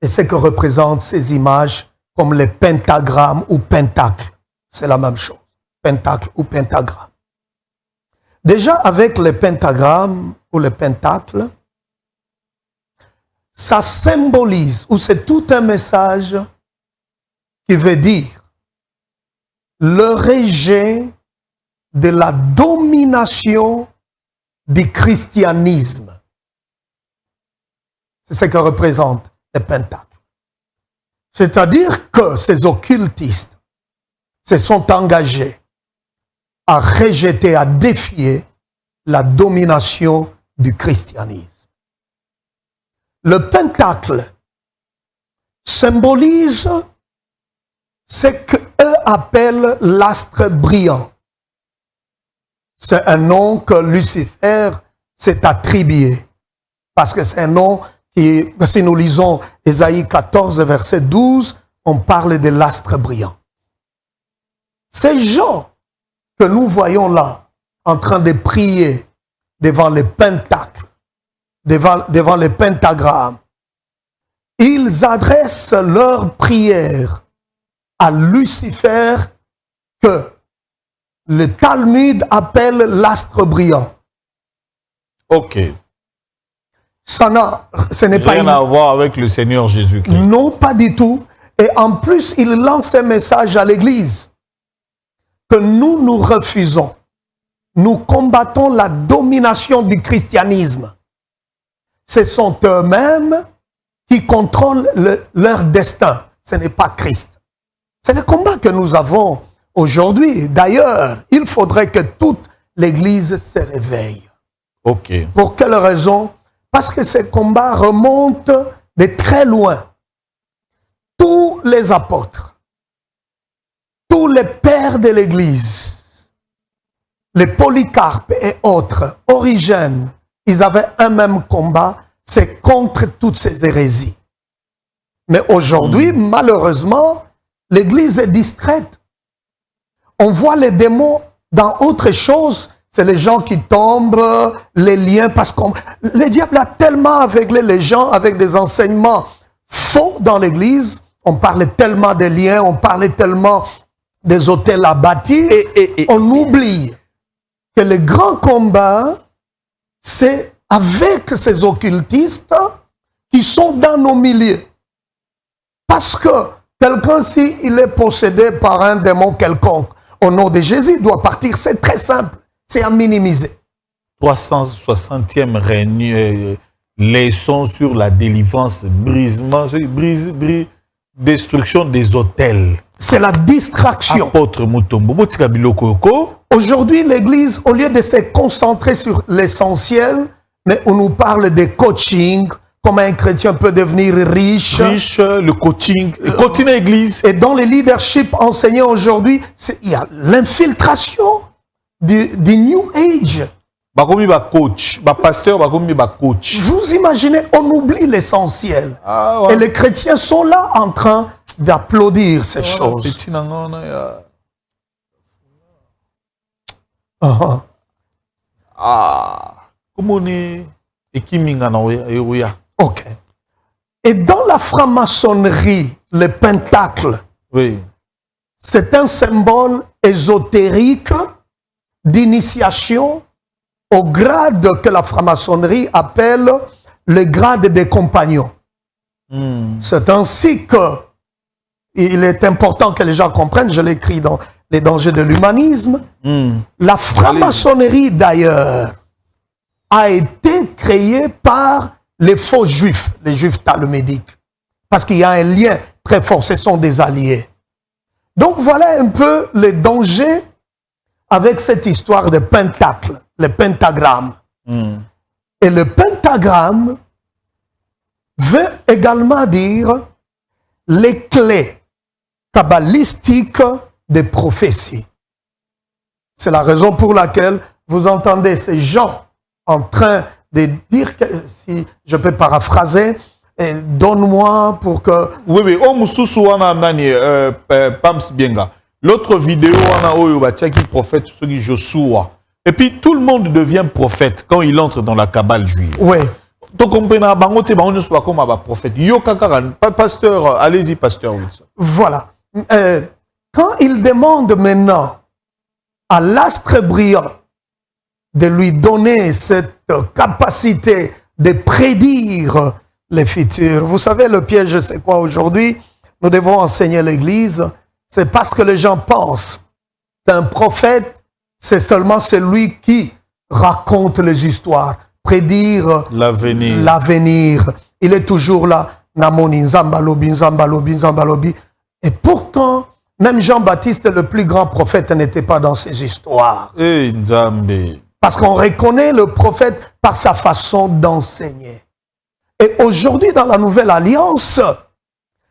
et ce que représentent ces images comme les pentagrammes ou pentacles. C'est la même chose. Pentacle ou pentagramme. Déjà, avec les pentagrammes ou les pentacles, ça symbolise, ou c'est tout un message qui veut dire le rejet de la domination du christianisme. C'est ce que représentent les pentacles. C'est-à-dire que ces occultistes se sont engagés à rejeter, à défier la domination du christianisme. Le pentacle symbolise ce qu'eux appellent l'astre brillant. C'est un nom que Lucifer s'est attribué. Parce que c'est un nom qui, si nous lisons Ésaïe 14, verset 12, on parle de l'astre brillant. Ces gens que nous voyons là, en train de prier devant les pentacles, devant les pentagrammes, ils adressent leur prière à Lucifer que le Talmud appelle l'astre brillant. Ok. Ce n'est pas rien à voir avec le Seigneur Jésus-Christ. Non, pas du tout. Et en plus, il lance un message à l'Église que nous refusons. Nous combattons la domination du christianisme. Ce sont eux-mêmes qui contrôlent leur destin. Ce n'est pas Christ. C'est le combat que nous avons aujourd'hui. D'ailleurs, il faudrait que toute l'Église se réveille. Ok. Pour quelle raison? Parce que ces combats remontent de très loin. Tous les apôtres, tous les pères de l'Église, les Polycarpes et autres, Origène, ils avaient un même combat, c'est contre toutes ces hérésies. Mais aujourd'hui, malheureusement, l'Église est distraite. On voit les démons dans autre chose. C'est les gens qui tombent, les liens, parce que le diable a tellement aveuglé les gens avec des enseignements faux dans l'Église. On parlait tellement des liens, on parlait tellement des hôtels à bâtir. On oublie que le grand combat, c'est avec ces occultistes qui sont dans nos milieux. Parce que quelqu'un, s'il est possédé par un démon quelconque, au nom de Jésus, il doit partir. C'est très simple. C'est à minimiser. 360e leçon sur la délivrance, brisement, destruction des hôtels. C'est la distraction. Apôtre Mutombo. Aujourd'hui, l'Église, au lieu de se concentrer sur l'essentiel, mais on nous parle de coaching, comment un chrétien peut devenir riche. Riche, le coaching, le coaching à l'église. Et dans les leaderships enseignés aujourd'hui, il y a l'infiltration du New Age. Bakomi ba coach, ba pasteur, bakomi ba coach. Vous imaginez, on oublie l'essentiel. Ah, ouais. Et les chrétiens sont là en train d'applaudir ces choses. Petit nangana ya. Comment on est ekiminga na oya. Ok. Et dans la franc-maçonnerie, le pentacle, Oui. c'est un symbole ésotérique d'initiation au grade que la franc-maçonnerie appelle le grade des compagnons. C'est ainsi que il est important que les gens comprennent, je l'écris dans Les dangers de l'humanisme. La franc-maçonnerie, d'ailleurs, a été créée par les faux juifs, les juifs talmudiques. Parce qu'il y a un lien très fort, ce sont des alliés. Donc voilà un peu les dangers avec cette histoire de pentacle, le pentagramme. Et le pentagramme veut également dire les clés kabbalistiques des prophéties. C'est la raison pour laquelle vous entendez ces gens en train de dire, que, si je peux paraphraser, donne-moi pour que... Oui, oui, Pams Bienga. L'autre vidéo, on a qui prophète, celui Joshua. Et puis tout le monde devient prophète quand il entre dans la Kabbale juive. Oui. Donc on peut on soit comme un prophète. Yo kakaran, pasteur, allez-y, pasteur. Voilà. Quand il demande maintenant à l'astre brillant de lui donner cette capacité de prédire les futurs. Vous savez, le piège, c'est quoi aujourd'hui? Nous devons enseigner l'Église. C'est parce que les gens pensent qu'un prophète, c'est seulement celui qui raconte les histoires, prédire l'avenir. Il est toujours là. Namoni, Nzambalobi, Nzambalobi, Nzambalobi. Et pourtant, même Jean-Baptiste, le plus grand prophète, n'était pas dans ces histoires. Hey, Nzambe. Parce qu'on reconnaît le prophète par sa façon d'enseigner. Et aujourd'hui, dans la Nouvelle Alliance,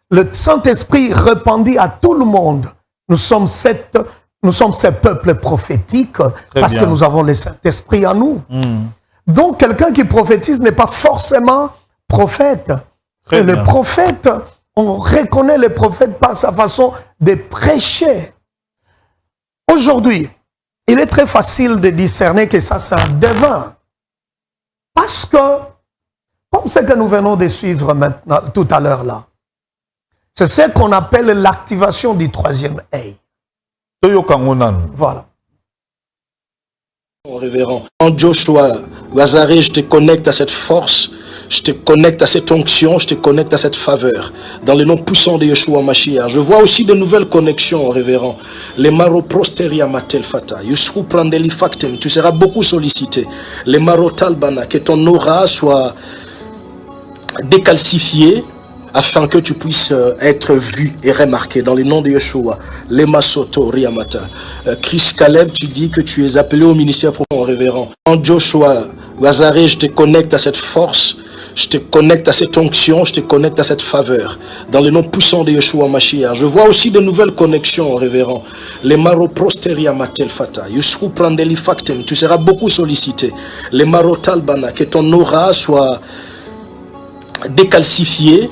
le Saint-Esprit répandit à tout le monde. Nous sommes ces peuples prophétiques parce que nous avons le Saint-Esprit en nous. Donc, quelqu'un qui prophétise n'est pas forcément prophète. Et le prophète, on reconnaît le prophète par sa façon de prêcher. Aujourd'hui, il est très facile de discerner que ça, c'est un devin. Parce que, comme ce que nous venons de suivre maintenant, tout à l'heure là, c'est ce qu'on appelle l'activation du troisième œil. Voilà. Révérend. En Joshua, Wazaré, je te connecte à cette force, je te connecte à cette onction, je te connecte à cette faveur. Dans le nom puissant de Yeshua Mashiach. Je vois aussi de nouvelles connexions, révérend. Les maro prosteria matel fata. Yusru prandeli factem. Tu seras beaucoup sollicité. Les maro talbana. Que ton aura soit décalcifié afin que tu puisses être vu et remarqué dans le nom de Yeshua. Les Masoto Riamata. Chris Caleb, tu dis que tu es appelé au ministère profond, révérend. En Joshua, Wazaré, je te connecte à cette force, je te connecte à cette onction, je te connecte à cette faveur. Dans le nom puissant de Yeshua Mashiach. Je vois aussi de nouvelles connexions, révérend. Les maro prosteria matel fata. Yusru prandeli factem. Tu seras beaucoup sollicité. Les maro talbana. Que ton aura soit décalcifié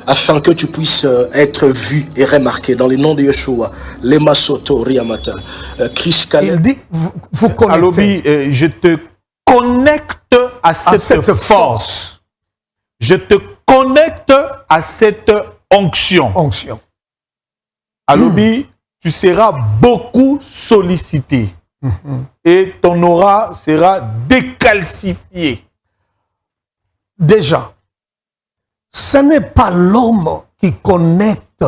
afin que tu puisses être vu et remarqué dans le nom de Yeshua. Les Masoto Riamata. Chris Caleb. Il dit, vous connectez. Alobi, je te connecte à cette force. Je te connecte à cette onction. Alobi, tu seras beaucoup sollicité. Et ton aura sera décalcifié. Déjà, ce n'est pas l'homme qui connecte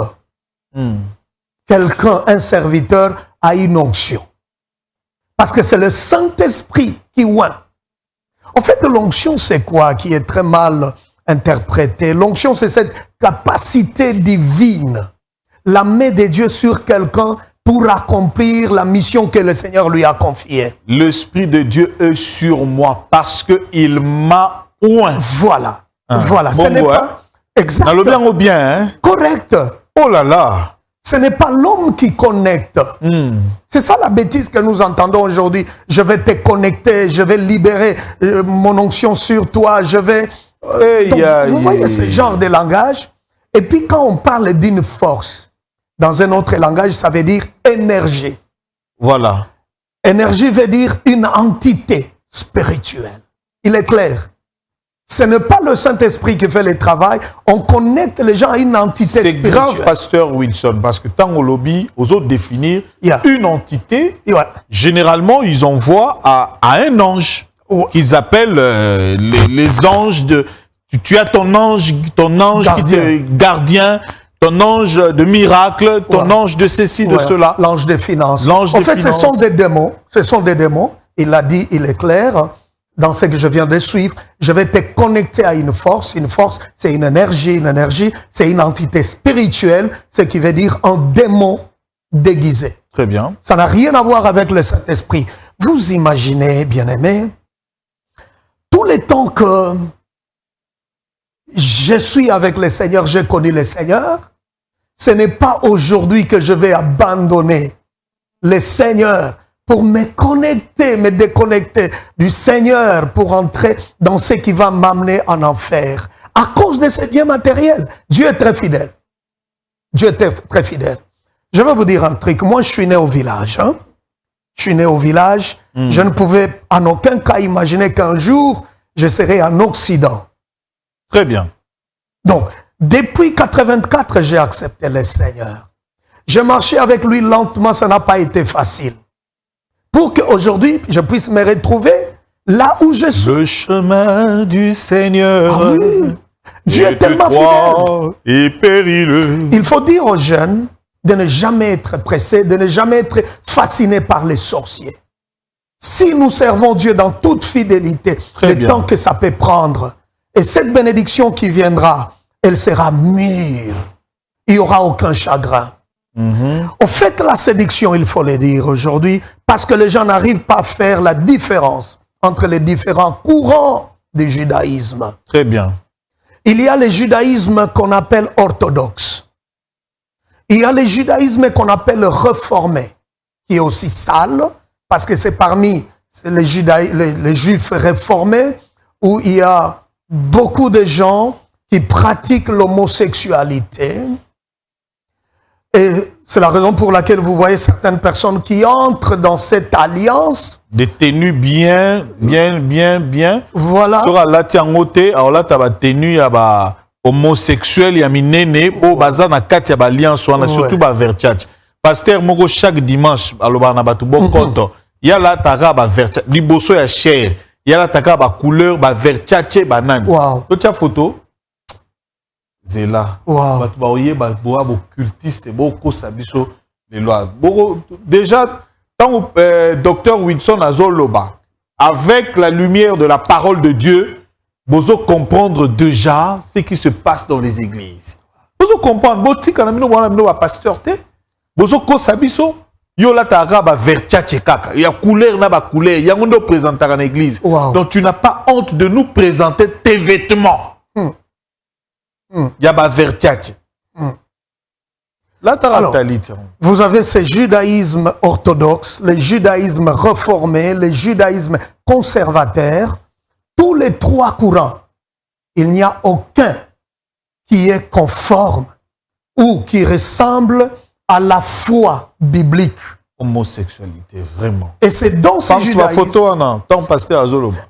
quelqu'un, un serviteur, à une onction. Parce que c'est le Saint-Esprit qui oint. En fait, l'onction, c'est quoi qui est très mal interprété? L'onction, c'est cette capacité divine. La main de Dieu sur quelqu'un pour accomplir la mission que le Seigneur lui a confiée. L'Esprit de Dieu est sur moi parce qu'il m'a oint. Voilà. Voilà, ce n'est pas... Exact. Dans le bien, hein? Correct. Oh là là. Ce n'est pas l'homme qui connecte. C'est ça la bêtise que nous entendons aujourd'hui. Je vais te connecter, je vais libérer mon onction sur toi, je vais... Donc, vous voyez ce genre de langage. Et puis quand on parle d'une force, dans un autre langage, ça veut dire énergie. Voilà. Énergie veut dire une entité spirituelle. Il est clair. Ce n'est pas le Saint-Esprit qui fait le travail. On connecte les gens à une entité spirituelle. C'est grave, pasteur Wilson, parce que tant au lobby, aux autres définir une entité, généralement, ils envoient à un ange qu'ils appellent les anges de... Tu as ton ange qui te gardien, ton ange de miracle, ton ange de ceci, de cela. L'ange des finances. En fait, ce sont des démons. Ce sont des démons. Il l'a dit, il est clair. Dans ce que je viens de suivre, je vais te connecter à une force. Une force, c'est une énergie, c'est une entité spirituelle, ce qui veut dire un démon déguisé. Très bien. Ça n'a rien à voir avec le Saint-Esprit. Vous imaginez, bien-aimés, tous les temps que je suis avec le Seigneur, j'ai connu le Seigneur, ce n'est pas aujourd'hui que je vais abandonner le Seigneur pour me connecter, me déconnecter du Seigneur pour entrer dans ce qui va m'amener en enfer. À cause de ces biens matériels. Dieu est très fidèle. Dieu est très fidèle. Je vais vous dire un truc. Moi, je suis né au village. Hein? Je suis né au village. Je ne pouvais en aucun cas imaginer qu'un jour, je serais en Occident. Très bien. Donc, depuis 84, j'ai accepté le Seigneur. J'ai marché avec lui lentement, ça n'a pas été facile. Pour qu'aujourd'hui, je puisse me retrouver là où je suis. Le chemin du Seigneur. Ah oui. Dieu est tellement fidèle. Et périlleux. Il faut dire aux jeunes de ne jamais être pressés, de ne jamais être fascinés par les sorciers. Si nous servons Dieu dans toute fidélité, le temps que ça peut prendre, et cette bénédiction qui viendra, elle sera mûre. Il n'y aura aucun chagrin. Au fait, la séduction, il faut le dire aujourd'hui, parce que les gens n'arrivent pas à faire la différence entre les différents courants du judaïsme. Très bien. Il y a le judaïsme qu'on appelle orthodoxe. Il y a le judaïsme qu'on appelle réformé, qui est aussi sale, parce que c'est parmi les juifs réformés où il y a beaucoup de gens qui pratiquent l'homosexualité. Et c'est la raison pour laquelle vous voyez certaines personnes qui entrent dans cette alliance. Des tenues bien. Voilà. Sur la tiangote, alors là, tu as tenue homosexuel, il y a minene, au bazar na kati ya alliance, surtout ba verchach. Pasteur Moko chaque dimanche, alors na batu bon konto. Il y a là ta ba verchach, liboso ya cher. Il y a là ta ba couleur ba verchach banane. Wow. Tu as photo? Zela. Wow. Déjà, tant docteur Wilson Azoloba, avec la lumière de la parole de Dieu, vous comprendre déjà ce qui se passe dans les églises. Vous comprendre, vous pasteur, vous comprendre, yo la ta ba verchache kaka, il y a couleur na ba couleur, il y a un présenter en église. Donc tu n'as pas honte de nous présenter tes vêtements. Il y a ba verchache. Alors, vous avez ce judaïsme orthodoxe, le judaïsme réformé, le judaïsme conservateur, tous les trois courants. Il n'y a aucun qui est conforme ou qui ressemble à la foi biblique. Homosexualité, vraiment. Et c'est dans ce judaïsme.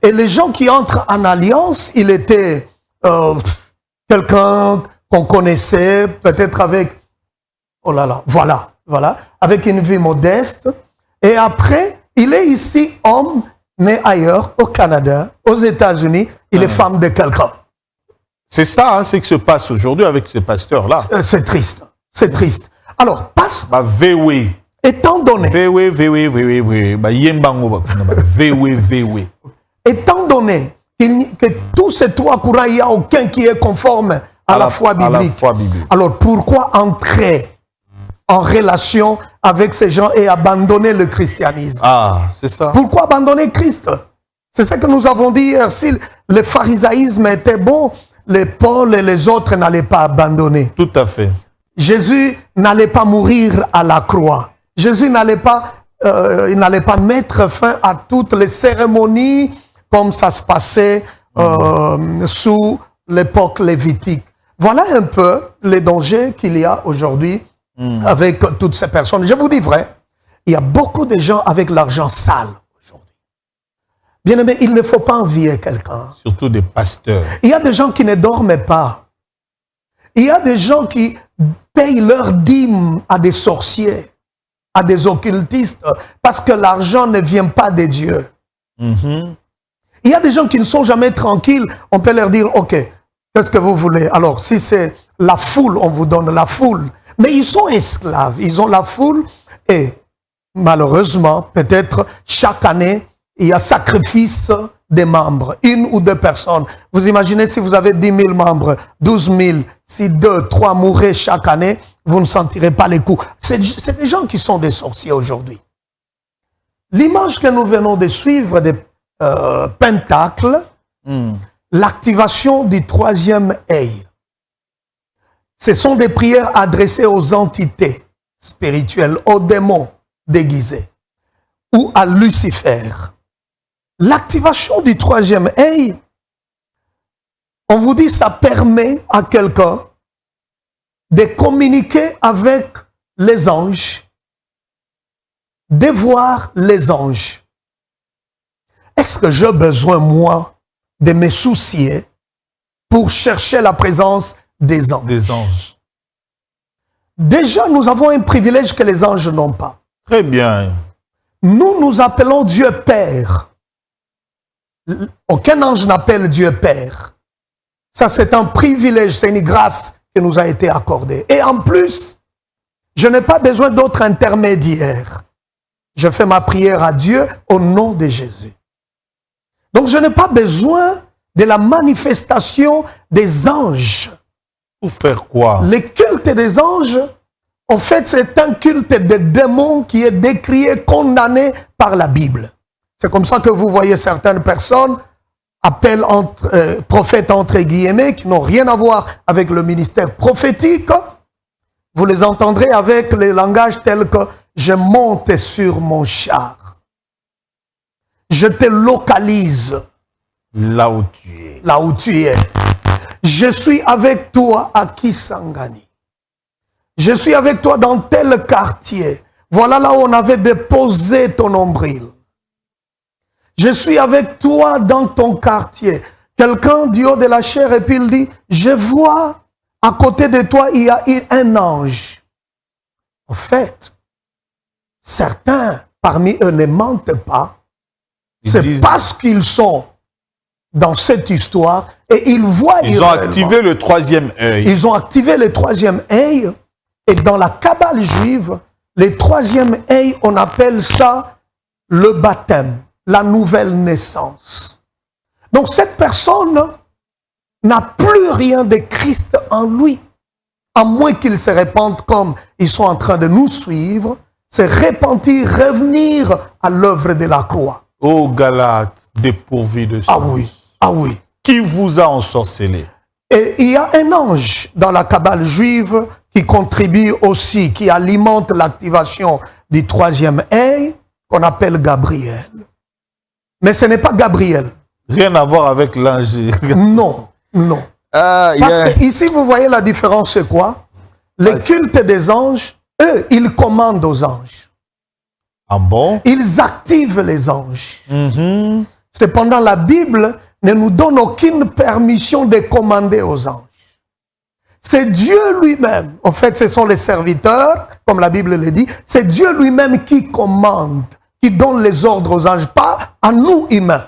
Et les gens qui entrent en alliance, il était quelqu'un qu'on connaissait, peut-être avec... Oh là là, voilà. Avec une vie modeste. Et après, il est ici homme, mais ailleurs, au Canada, aux États-Unis, il est femme de quelqu'un. C'est ça, hein, ce qui se passe aujourd'hui avec ces pasteurs-là. C'est triste. C'est triste. Alors, étant donné... Étant donné que tous ces trois courants, il n'y a aucun qui est conforme à la foi biblique. Alors, pourquoi entrer en relation avec ces gens et abandonner le christianisme? Ah, c'est ça. Pourquoi abandonner Christ? C'est ce que nous avons dit hier. Si le pharisaïsme était bon, les Paul et les autres n'allaient pas abandonner. Tout à fait. Jésus n'allait pas mourir à la croix. Jésus n'allait pas, il n'allait pas mettre fin à toutes les cérémonies comme ça se passait sous l'époque lévitique. Voilà un peu les dangers qu'il y a aujourd'hui avec toutes ces personnes. Je vous dis vrai, il y a beaucoup de gens avec l'argent sale aujourd'hui. Bien aimé, il ne faut pas envier quelqu'un. Surtout des pasteurs. Il y a des gens qui ne dorment pas. Il y a des gens qui payent leur dîme à des sorciers, à des occultistes, parce que l'argent ne vient pas de Dieu. Il y a des gens qui ne sont jamais tranquilles. On peut leur dire, ok, qu'est-ce que vous voulez? Alors, si c'est la foule, on vous donne la foule. Mais ils sont esclaves, ils ont la foule et malheureusement, peut-être chaque année, il y a sacrifice des membres, 1 ou 2 personnes. Vous imaginez si vous avez 10 000 membres, 12 000, si 2, 3 mouraient chaque année, vous ne sentirez pas les coups. C'est des gens qui sont des sorciers aujourd'hui. L'image que nous venons de suivre des pentacles, l'activation du 3e œil. Ce sont des prières adressées aux entités spirituelles, aux démons déguisés ou à Lucifer. L'activation du 3e œil, on vous dit, ça permet à quelqu'un de communiquer avec les anges, de voir les anges. Est-ce que j'ai besoin, moi, de me soucier pour chercher la présence des anges? Des anges. Déjà, nous avons un privilège que les anges n'ont pas. Très bien. Nous appelons Dieu Père. Aucun ange n'appelle Dieu Père. Ça, c'est un privilège, c'est une grâce qui nous a été accordée. Et en plus, je n'ai pas besoin d'autres intermédiaires. Je fais ma prière à Dieu au nom de Jésus. Donc, je n'ai pas besoin de la manifestation des anges. Pour faire quoi? Le culte des anges, en fait, c'est un culte de démons qui est décrié, condamné par la Bible. C'est comme ça que vous voyez certaines personnes appellent prophètes entre guillemets, qui n'ont rien à voir avec le ministère prophétique. Vous les entendrez avec les langages tels que « je monte sur mon char ». Je te localise. Là où tu es. Là où tu es. Je suis avec toi à Kisangani. Je suis avec toi dans tel quartier. Voilà là où on avait déposé ton nombril. Je suis avec toi dans ton quartier. Quelqu'un du haut de la chair et puis il dit, je vois à côté de toi il y a un ange. En fait, certains parmi eux ne mentent pas. C'est parce qu'ils sont dans cette histoire et ils voient... Ils ont activé le 3e œil. Ils ont activé le 3e œil et dans la Kabbale juive, le 3e œil, on appelle ça le baptême, la nouvelle naissance. Donc cette personne n'a plus rien de Christ en lui, à moins qu'il se répande comme ils sont en train de nous suivre, se repentir, revenir à l'œuvre de la croix. Ô Galates, dépourvus de Ah oui, ah oui. Qui vous a ensorcelé? Et il y a un ange dans la Kabbale juive qui contribue aussi, qui alimente l'activation du 3e œil, qu'on appelle Gabriel. Mais ce n'est pas Gabriel. Rien à voir avec l'ange. Non, non. Parce que ici, vous voyez la différence, c'est quoi? Le culte des anges, eux, ils commandent aux anges. Ah bon? Ils activent les anges. Cependant, la Bible ne nous donne aucune permission de commander aux anges. C'est Dieu lui-même. En fait, ce sont les serviteurs, comme la Bible le dit. C'est Dieu lui-même qui commande, qui donne les ordres aux anges, pas à nous humains.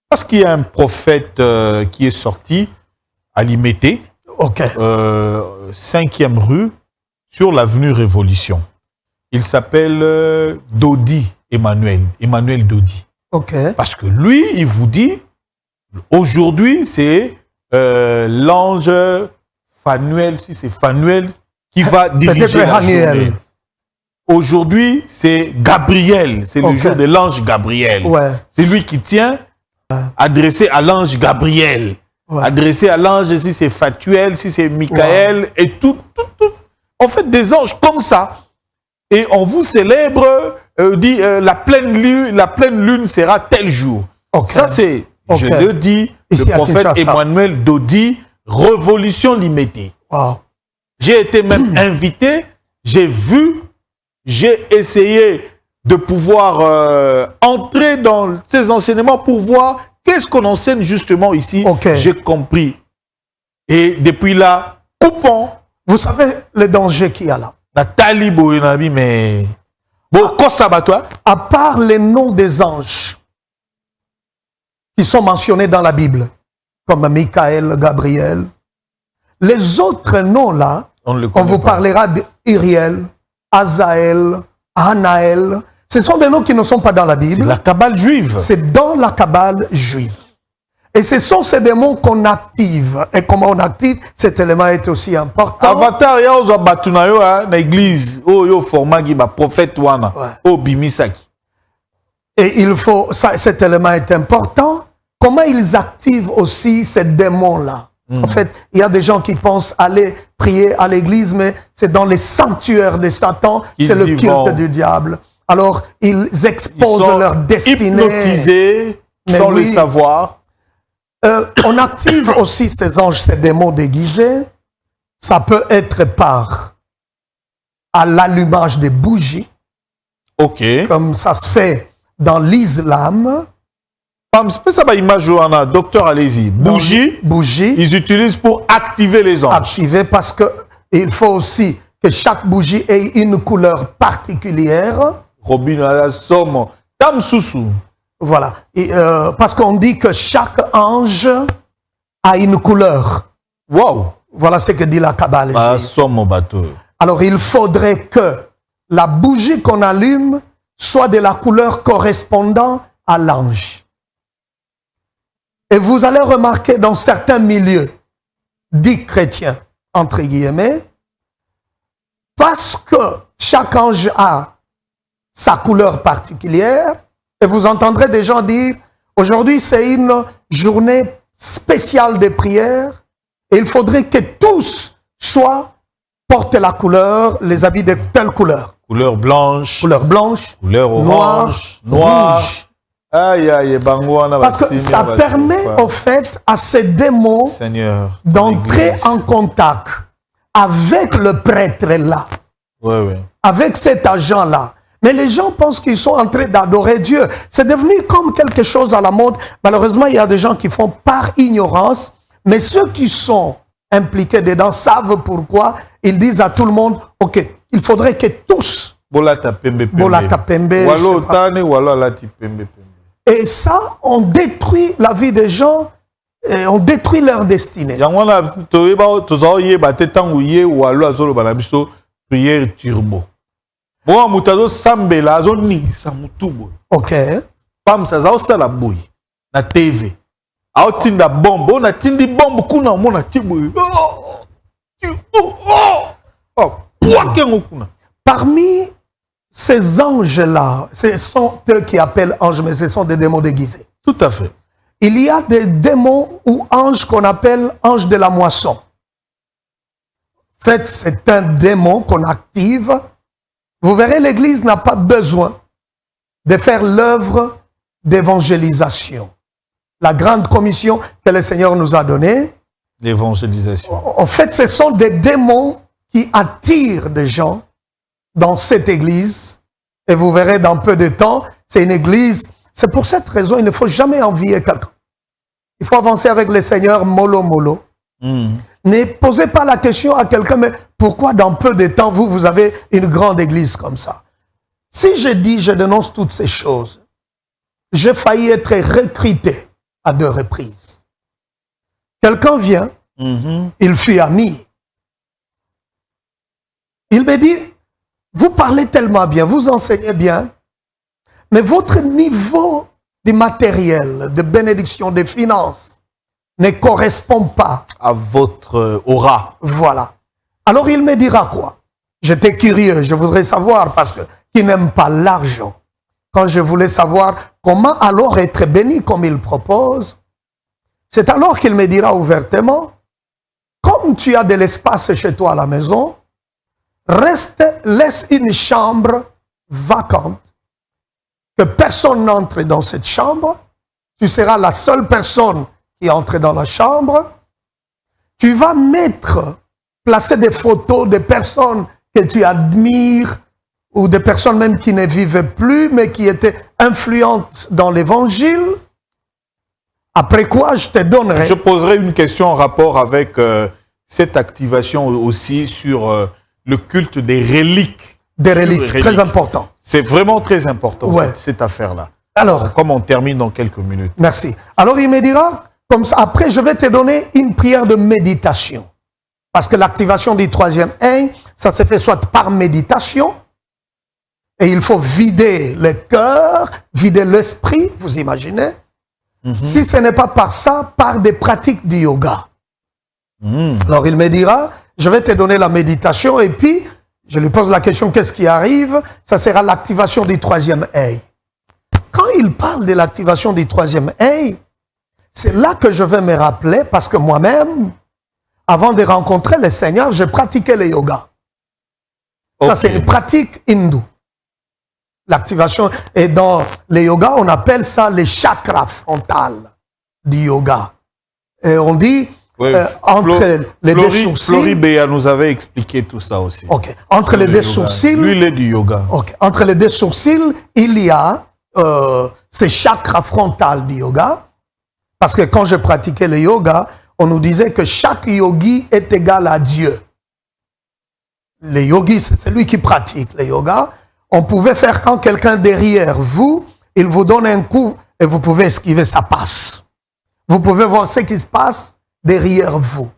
Parce qu'il y a un prophète qui est sorti à Limété, 5e rue, sur l'avenue Révolution. Il s'appelle Dodi Emmanuel, Emmanuel Dodi. Parce que lui, il vous dit, aujourd'hui, c'est l'ange Phanuel, si c'est Phanuel, qui va diriger la journée. Aujourd'hui, c'est Gabriel, c'est le jour de l'ange Gabriel. C'est lui qui tient, adressé à l'ange Gabriel. adressé à l'ange, si c'est Fatuel, si c'est Michael, et tout. En fait, des anges comme ça. Et on vous célèbre, dit la pleine lune sera tel jour. Ça, c'est, je le dis, ici, le prophète Emmanuel Dodi, Révolution limitée. J'ai été même invité, j'ai vu, j'ai essayé de pouvoir entrer dans ces enseignements pour voir qu'est-ce qu'on enseigne justement ici. J'ai compris. Et depuis là, coupons. Vous savez le danger qu'il y a là. Mais... À part les noms des anges qui sont mentionnés dans la Bible, comme Michael, Gabriel, les autres noms là, on vous parlera d'Iriel, Azaël, Anaël. Ce sont des noms qui ne sont pas dans la Bible. C'est la Kabbale juive. C'est dans la Kabbale juive. Et ce sont ces démons qu'on active. Et comment on active, cet élément est aussi important. Avatar, il y a dans l'église, format qui est prophète wana, bimisaki. Et il faut, cet élément est important. Comment ils activent aussi ces démons-là? En fait, il y a des gens qui pensent aller prier à l'église, mais c'est dans les sanctuaires de Satan, c'est le culte du diable. Alors, ils exposent leur destinée. Hypnotisés, sans le savoir. On active aussi ces anges, ces démons déguisés. Ça peut être par à l'allumage des bougies. Comme ça se fait dans l'islam. C'est ça image docteur, allez-y. Bougie, ils utilisent pour activer les anges. Activer parce que il faut aussi que chaque bougie ait une couleur particulière. Robin à la somme, tam sousou. Voilà. Parce qu'on dit que chaque ange a une couleur. Wow. Voilà ce que dit la Kabbale. Alors il faudrait que la bougie qu'on allume soit de la couleur correspondant à l'ange. Et vous allez remarquer dans certains milieux dits chrétiens, entre guillemets, parce que chaque ange a sa couleur particulière, et vous entendrez des gens dire, aujourd'hui c'est une journée spéciale de prière, et il faudrait que tous portent la couleur, les habits de telle couleur. Couleur blanche, couleur orange, noir. Parce que ça permet au fait à ces démons d'entrer en contact avec le prêtre là, avec cet agent là. Mais les gens pensent qu'ils sont en train d'adorer Dieu. C'est devenu comme quelque chose à la mode. Malheureusement, il y a des gens qui font par ignorance, mais ceux qui sont impliqués dedans savent pourquoi. Ils disent à tout le monde, ok, il faudrait que tous et ça, on détruit la vie des gens et on détruit leur destinée. Prière turbo. Ok. Pam ça ça la bouille. Na TV. Aotinda bombe, na tindi bombe kuna mona tibu. Parmi ces anges-là, ce sont eux qui appellent anges, mais ce sont des démons déguisés. Tout à fait. Il y a des démons ou anges qu'on appelle anges de la moisson. En fait, c'est un démon qu'on active. Vous verrez, l'Église n'a pas besoin de faire l'œuvre d'évangélisation. La grande commission que le Seigneur nous a donnée. L'évangélisation. En fait, ce sont des démons qui attirent des gens dans cette église. Et vous verrez dans peu de temps, c'est une église. C'est pour cette raison, il ne faut jamais envier quelqu'un. Il faut avancer avec le Seigneur mollo mollo. Ne posez pas la question à quelqu'un, mais pourquoi dans peu de temps, vous avez une grande église comme ça? Si je dis, je dénonce toutes ces choses, j'ai failli être recruté à 2 reprises. Quelqu'un vient, il fut ami. Il me dit, vous parlez tellement bien, vous enseignez bien, mais votre niveau de matériel, de bénédiction, de finances, ne correspond pas à votre aura. Voilà. Alors il me dira quoi? J'étais curieux, je voudrais savoir, parce que qui n'aime pas l'argent? Quand je voulais savoir comment alors être béni comme il propose, C'est alors qu'il me dira ouvertement, comme tu as de l'espace chez toi à la maison, laisse une chambre vacante, que personne n'entre dans cette chambre, tu seras la seule personne qui entre dans la chambre, tu vas placer des photos de personnes que tu admires, ou des personnes même qui ne vivaient plus, mais qui étaient influentes dans l'évangile. Après quoi, je te donnerai... Je poserai une question en rapport avec cette activation aussi sur le culte des reliques. Des reliques, très important. C'est vraiment très important, ouais. cette affaire-là. Alors, comme on termine dans quelques minutes. Merci. Alors, il me dira, comme ça, après, je vais te donner une prière de méditation. Parce que l'activation du troisième œil, ça se fait soit par méditation, et il faut vider le cœur, vider l'esprit, vous imaginez. Si ce n'est pas par ça, par des pratiques du yoga. Alors il me dira, je vais te donner la méditation, et puis je lui pose la question, qu'est-ce qui arrive? Ça sera l'activation du troisième œil. Quand il parle de l'activation du troisième œil, c'est là que je vais me rappeler, parce que moi-même, avant de rencontrer le Seigneur, j'ai pratiqué le yoga. Ça, c'est une pratique hindoue. L'activation, et dans le yoga, on appelle ça les chakras frontales du yoga. Et on dit, entre les deux sourcils... Florie Béa nous avait expliqué tout ça aussi. Ok. Entre les deux sourcils... Lui, il est du yoga. Ok. Entre les deux sourcils, il y a ces chakras frontales du yoga. Parce que quand je pratiquais le yoga, on nous disait que chaque yogi est égal à Dieu. Le yogi, c'est celui qui pratique le yoga. On pouvait faire quand quelqu'un derrière vous, il vous donne un coup et vous pouvez esquiver, ça passe. Vous pouvez voir ce qui se passe derrière vous.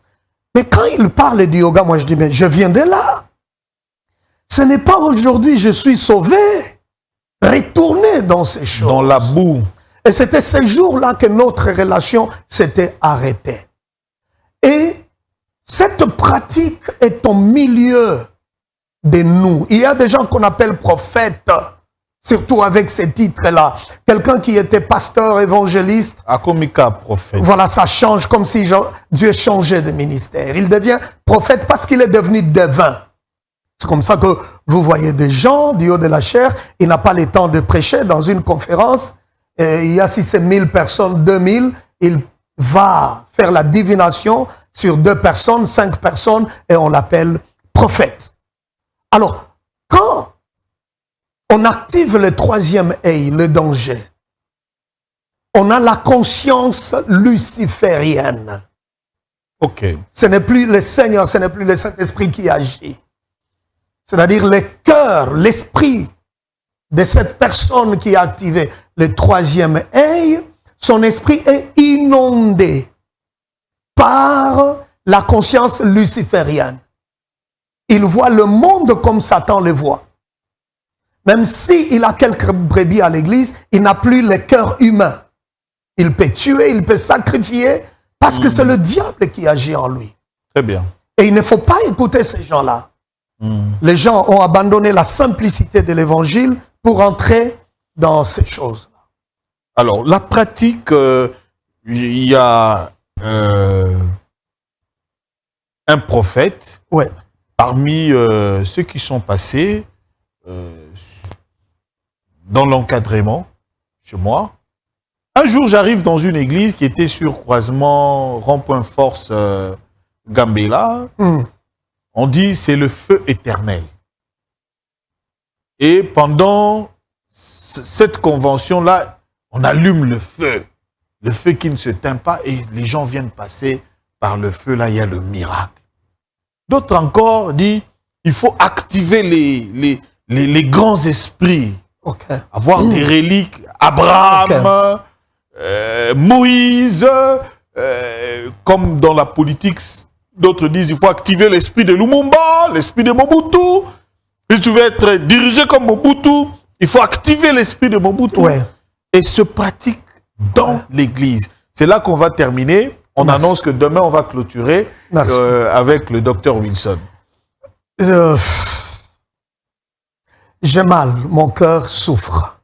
Mais quand il parle du yoga, moi je dis, mais je viens de là. Ce n'est pas aujourd'hui je suis sauvé. Retournez dans ces choses. Dans la boue. Et c'était ces jours-là que notre relation s'était arrêtée. Et cette pratique est au milieu de nous. Il y a des gens qu'on appelle prophètes, surtout avec ces titres-là. Quelqu'un qui était pasteur, évangéliste. Akomika, prophète. Voilà, ça change comme si Dieu changeait de ministère. Il devient prophète parce qu'il est devenu devin. C'est comme ça que vous voyez des gens du haut de la chair, il n'a pas le temps de prêcher dans une conférence. Et il y a si c'est 1000 personnes, 2000, il va faire la divination sur 2 personnes, 5 personnes, et on l'appelle prophète. Alors, quand on active le troisième œil, le danger, on a la conscience luciférienne. Ok. Ce n'est plus le Seigneur, ce n'est plus le Saint-Esprit qui agit. C'est-à-dire le cœur, l'esprit de cette personne qui a activé le troisième œil, son esprit est inondé par la conscience luciférienne. Il voit le monde comme Satan le voit. Même s'il a quelques brebis à l'église, il n'a plus le cœur humain. Il peut tuer, il peut sacrifier, parce que c'est le diable qui agit en lui. Très bien. Et il ne faut pas écouter ces gens-là. Les gens ont abandonné la simplicité de l'évangile pour entrer dans ces choses-là. Alors, la pratique, il y a un prophète. Ouais. Parmi ceux qui sont passés dans l'encadrement, chez moi, un jour j'arrive dans une église qui était sur croisement Rond-Point Force Gambela. On dit c'est le feu éternel. Et pendant cette convention-là, on allume le feu qui ne se teint pas, et les gens viennent passer par le feu, là il y a le miracle. D'autres encore disent, il faut activer les grands esprits. Okay. Avoir des reliques. Abraham, Moïse, comme dans la politique, d'autres disent, il faut activer l'esprit de Lumumba, l'esprit de Mobutu. Si tu veux être dirigé comme Mobutu, il faut activer l'esprit de Mobutu. Ouais. Et se pratique dans l'église. C'est là qu'on va terminer. On annonce que demain, on va clôturer avec le docteur Wilson. J'ai mal, mon cœur souffre.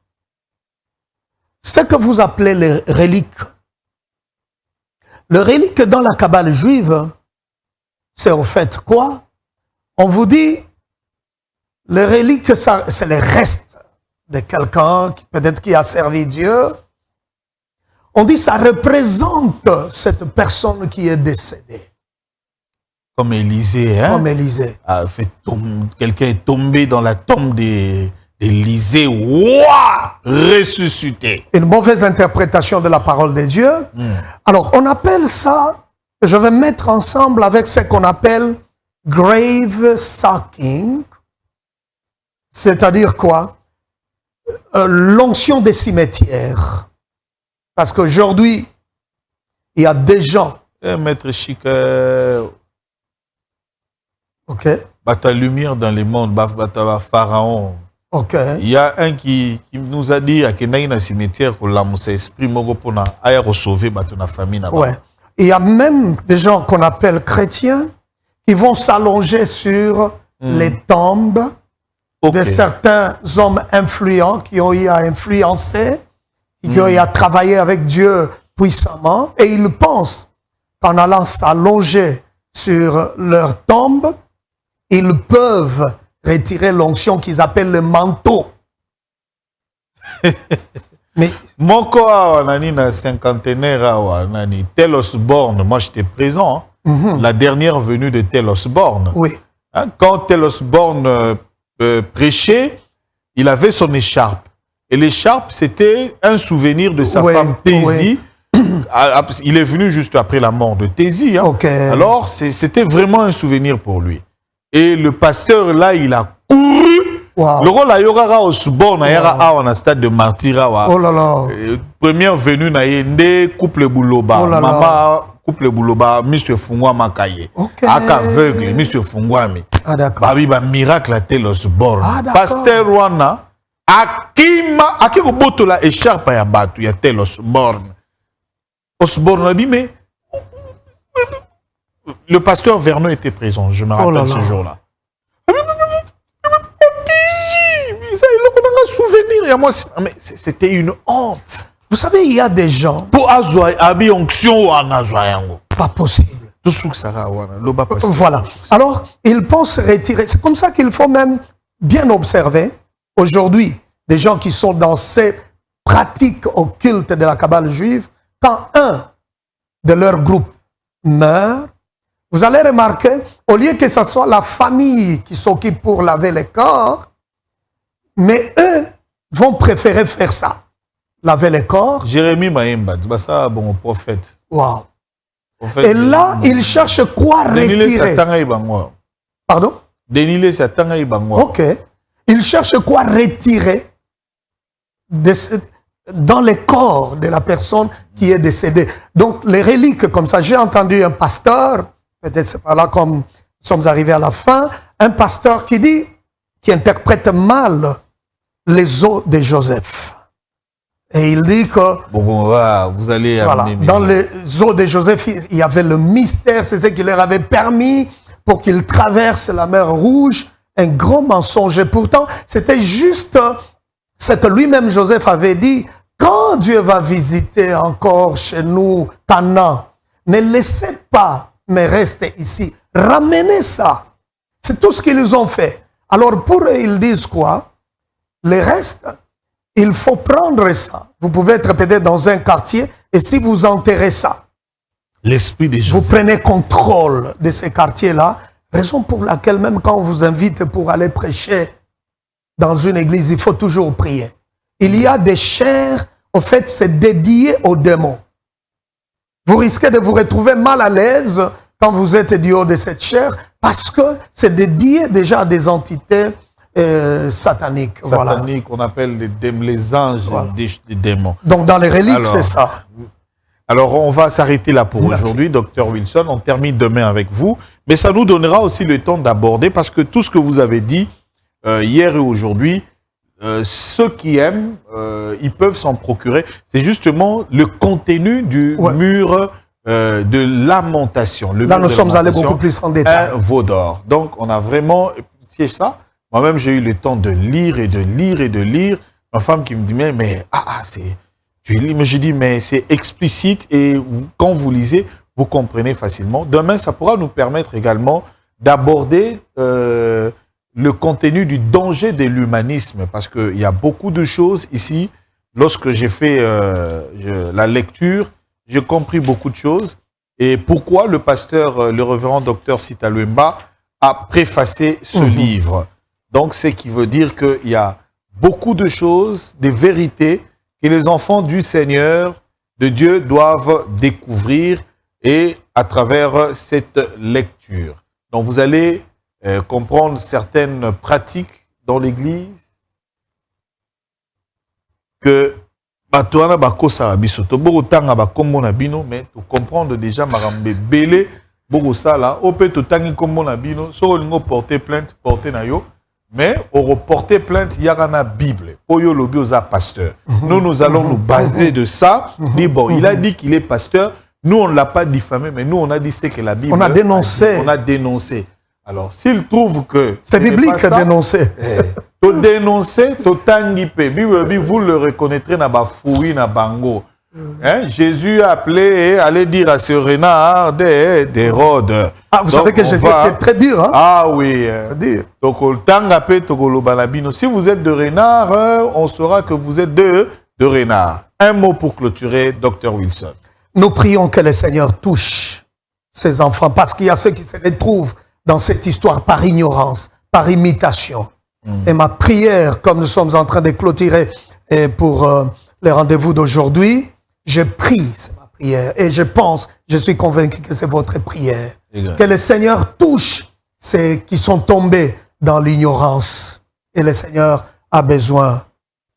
Ce que vous appelez les reliques, Le relique dans la Kabbale juive, c'est au fait quoi? On vous dit, le relique, c'est les restes de quelqu'un peut-être qui a servi Dieu. On dit ça représente cette personne qui est décédée. Comme Élisée, hein? Comme Élisée. Quelqu'un est tombé dans la tombe d'Élisée, ouah, ressuscité. Une mauvaise interprétation de la parole de Dieu. Alors, on appelle ça, je vais mettre ensemble avec ce qu'on appelle grave sacking. C'est-à-dire quoi? L'onction des cimetières. Parce qu'aujourd'hui, il y a des gens. Maître Chic, ok. Ta lumière dans les mondes, Pharaon. Ok. Il y a un qui nous a dit qu'il y a un cimetière pour l'âme, c'est esprit pour sauver la famille. Ouais. Il y a même des gens qu'on appelle chrétiens qui vont s'allonger sur les tombes de certains hommes influents qui ont eu à influencer, qui ont eu à travailler avec Dieu puissamment, et ils pensent qu'en allant s'allonger sur leur tombe, ils peuvent retirer l'onction qu'ils appellent le manteau. Mais mon corps, na cinquantenaire, Tel Osborne, moi j'étais présent, la dernière venue de Tel Osborne. Oui. Hein, quand Tel Osborne prêchait, il avait son écharpe. Et l'écharpe, c'était un souvenir de sa femme Tési. Il est venu juste après la mort de Tési. Hein. Alors, c'était vraiment un souvenir pour lui. Et le pasteur, là, il a couru. Le rôle à Yorara Osborne, on a un stade de martyra. Oh là là. Première venue, na couple Bouloba. Oh là là. Maman, couple Bouloba, monsieur Fungwa Makaye. Aka aveugle, monsieur Fungwami. Ah d'accord. Babi, ba miracle à Tel Osborne. Ah d'accord. Pasteur Rwana, Akima Boto la écharpe ya batu, ya Tel Osborne. Osborne a dit, mais le pasteur Vernon était présent, je me rappelle ce jour-là. C'était une honte. Vous savez, il y a des gens. Pas possible. Voilà. Alors, ils pensent retirer. C'est comme ça qu'il faut même bien observer. Aujourd'hui, des gens qui sont dans ces pratiques occultes de la Kabbale juive, quand un de leur groupe meurt, vous allez remarquer, au lieu que ce soit la famille qui s'occupe pour laver les corps, mais eux vont préférer faire ça. Laver les corps. Jérémie Maïmba, c'est ça, bon prophète. Wow. Et là, ils cherchent quoi retirer. Pardon? Ok. Ils cherchent quoi retirer dans les corps de la personne qui est décédée. Donc, les reliques comme ça, j'ai entendu un pasteur, peut-être c'est pas là comme nous sommes arrivés à la fin, un pasteur qui dit, qui interprète mal les os de Joseph. Et il dit que vous allez dans les os de Joseph, il y avait le mystère, c'est ce qui leur avait permis pour qu'ils traversent la mer Rouge, un grand mensonge. Et pourtant, c'était juste ce que lui-même Joseph avait dit, quand Dieu va visiter encore chez nous Canaan, ne laissez pas mes restes ici, ramenez ça. C'est tout ce qu'ils ont fait. Alors pour eux, ils disent quoi? Les restes, il faut prendre ça. Vous pouvez être peut-être dans un quartier et si vous enterrez ça, l'esprit des vous prenez contrôle de ces quartiers-là. Raison pour laquelle même quand on vous invite pour aller prêcher dans une église, il faut toujours prier. Il y a des chaires, au fait, c'est dédié aux démons. Vous risquez de vous retrouver mal à l'aise quand vous êtes du haut de cette chaire parce que c'est dédié déjà à des entités sataniques. Sataniques, on appelle les anges des démons. Donc dans les reliques, c'est ça. Alors on va s'arrêter là pour aujourd'hui, Dr Wilson. On termine demain avec vous. Mais ça nous donnera aussi le temps d'aborder parce que tout ce que vous avez dit hier et aujourd'hui, ceux qui aiment, ils peuvent s'en procurer. C'est justement le contenu du mur de lamentation. Là, nous sommes allés beaucoup plus en détail. Un veau d'or. Donc, on a vraiment... C'est ça. Moi-même, j'ai eu le temps de lire et de lire et de lire. Ma femme qui me dit, mais Tu lis, mais je dis, mais c'est explicite et quand vous lisez, vous comprenez facilement. Demain, ça pourra nous permettre également d'aborder le contenu du danger de l'humanisme, parce qu'il y a beaucoup de choses ici. Lorsque j'ai fait la lecture, j'ai compris beaucoup de choses. Et pourquoi le pasteur, le révérend docteur Sita Luemba, a préfacé ce livre. Donc, c'est qui veut dire qu'il y a beaucoup de choses, des vérités que les enfants du Seigneur, de Dieu, doivent découvrir et à travers cette lecture. Donc, vous allez comprendre certaines pratiques dans l'Église que batoana bakosa biso to bokotanga bakombo na bino mais to comprendre déjà marambe belé bokosala ope to tangi kombo na bino so olingo porter plainte porter na yo mais au reporter plainte yaka na Bible oyo lobi oza pasteur. Nous allons nous baser de ça. Dit bon, il a dit qu'il est pasteur. Nous on l'a pas diffamé mais nous on a dit c'est que la Bible on a dénoncé. On a dénoncé. Alors s'il trouve que c'est biblique à dénoncer. To dénoncer, to tangipe. Vous le reconnaîtrez na bafoui na bango. Hein? Jésus a appelé et allait dire à ce renard d'Hérode. Ah, vous savez que Jésus était très dur, hein? Ah oui. Donc, si vous êtes de renard, on saura que vous êtes de renard. Un mot pour clôturer, Dr Wilson. Nous prions que le Seigneur touche ses enfants, parce qu'il y a ceux qui se retrouvent dans cette histoire par ignorance, par imitation. Et ma prière, comme nous sommes en train de clôturer pour les rendez-vous d'aujourd'hui, je prie, c'est ma prière, et je pense, je suis convaincu que c'est votre prière, que le Seigneur touche ceux qui sont tombés dans l'ignorance. Et le Seigneur a besoin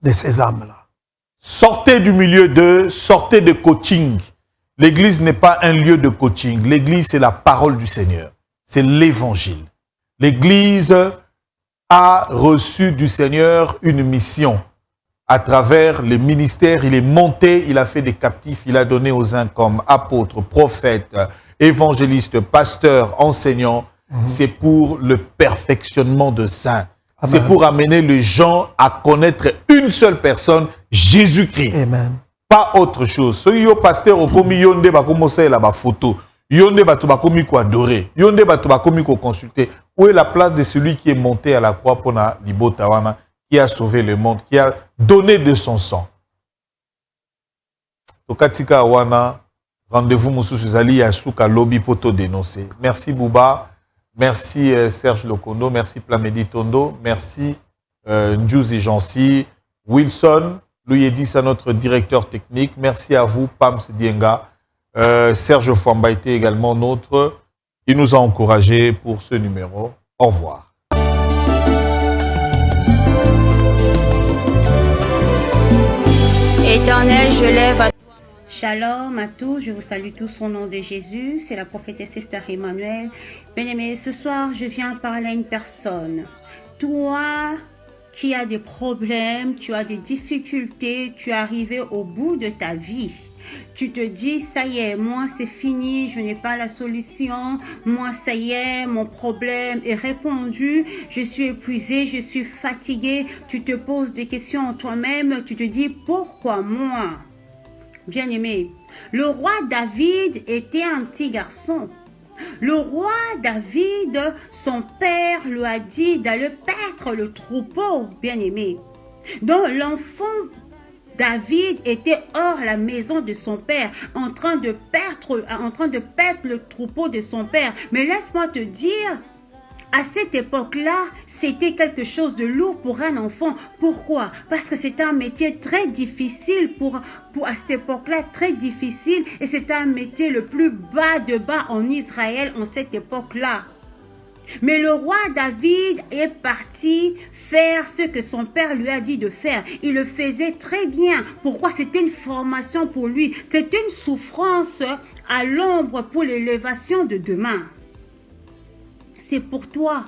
de ces âmes-là. Sortez du milieu sortez de coaching. L'église n'est pas un lieu de coaching. L'église, c'est la parole du Seigneur. C'est l'évangile. L'église a reçu du Seigneur une mission. À travers les ministères, il est monté, il a fait des captifs, il a donné aux uns comme apôtres, prophètes, évangélistes, pasteurs, enseignants. C'est pour le perfectionnement de saints. C'est pour amener les gens à connaître une seule personne, Jésus-Christ. Amen. Pas autre chose. Ce yo pasteur au komi yonde ba commencer la photo. Yonde ba to ba komi ko adorer. Yonde ba to ba komi ko consulter. Où est la place de celui qui est monté à la croix pour na libotawana, qui a sauvé le monde, qui a donné de son sang. Tokatika wana, rendez-vous Moussou Zali Yasuka Lobby Poto dénoncer. Merci Bouba, merci Serge Lokondo, merci Plamedi Tondo, merci Ndjouzi Jansi, Wilson, Louyedis à notre directeur technique, merci à vous Pams Dienga, Serge Fouambaite également notre. Il nous a encouragés pour ce numéro. Au revoir. Éternel, je lève à toi. Shalom à tous, je vous salue tous au nom de Jésus. C'est la prophétesse Esther Emmanuel. Bien-aimés, ce soir, je viens parler à une personne. Toi qui as des problèmes, tu as des difficultés, tu es arrivé au bout de ta vie. Tu te dis, ça y est, moi c'est fini, je n'ai pas la solution, moi ça y est, mon problème est répondu, je suis épuisé, je suis fatigué. Tu te poses des questions en toi-même, tu te dis, pourquoi moi? Bien-aimé, le roi David était un petit garçon. Le roi David, son père lui a dit d'aller paître le troupeau, bien-aimé. Donc l'enfant David était hors la maison de son père, en train de paître le troupeau de son père. Mais laisse-moi te dire, à cette époque-là, c'était quelque chose de lourd pour un enfant. Pourquoi? Parce que c'était un métier très difficile à cette époque-là, très difficile. Et c'était un métier le plus bas de bas en Israël en cette époque-là. Mais le roi David est parti faire ce que son père lui a dit de faire. Il le faisait très bien. Pourquoi? C'était une formation pour lui. C'était une souffrance à l'ombre pour l'élévation de demain. C'est pour toi,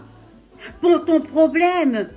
pour ton problème.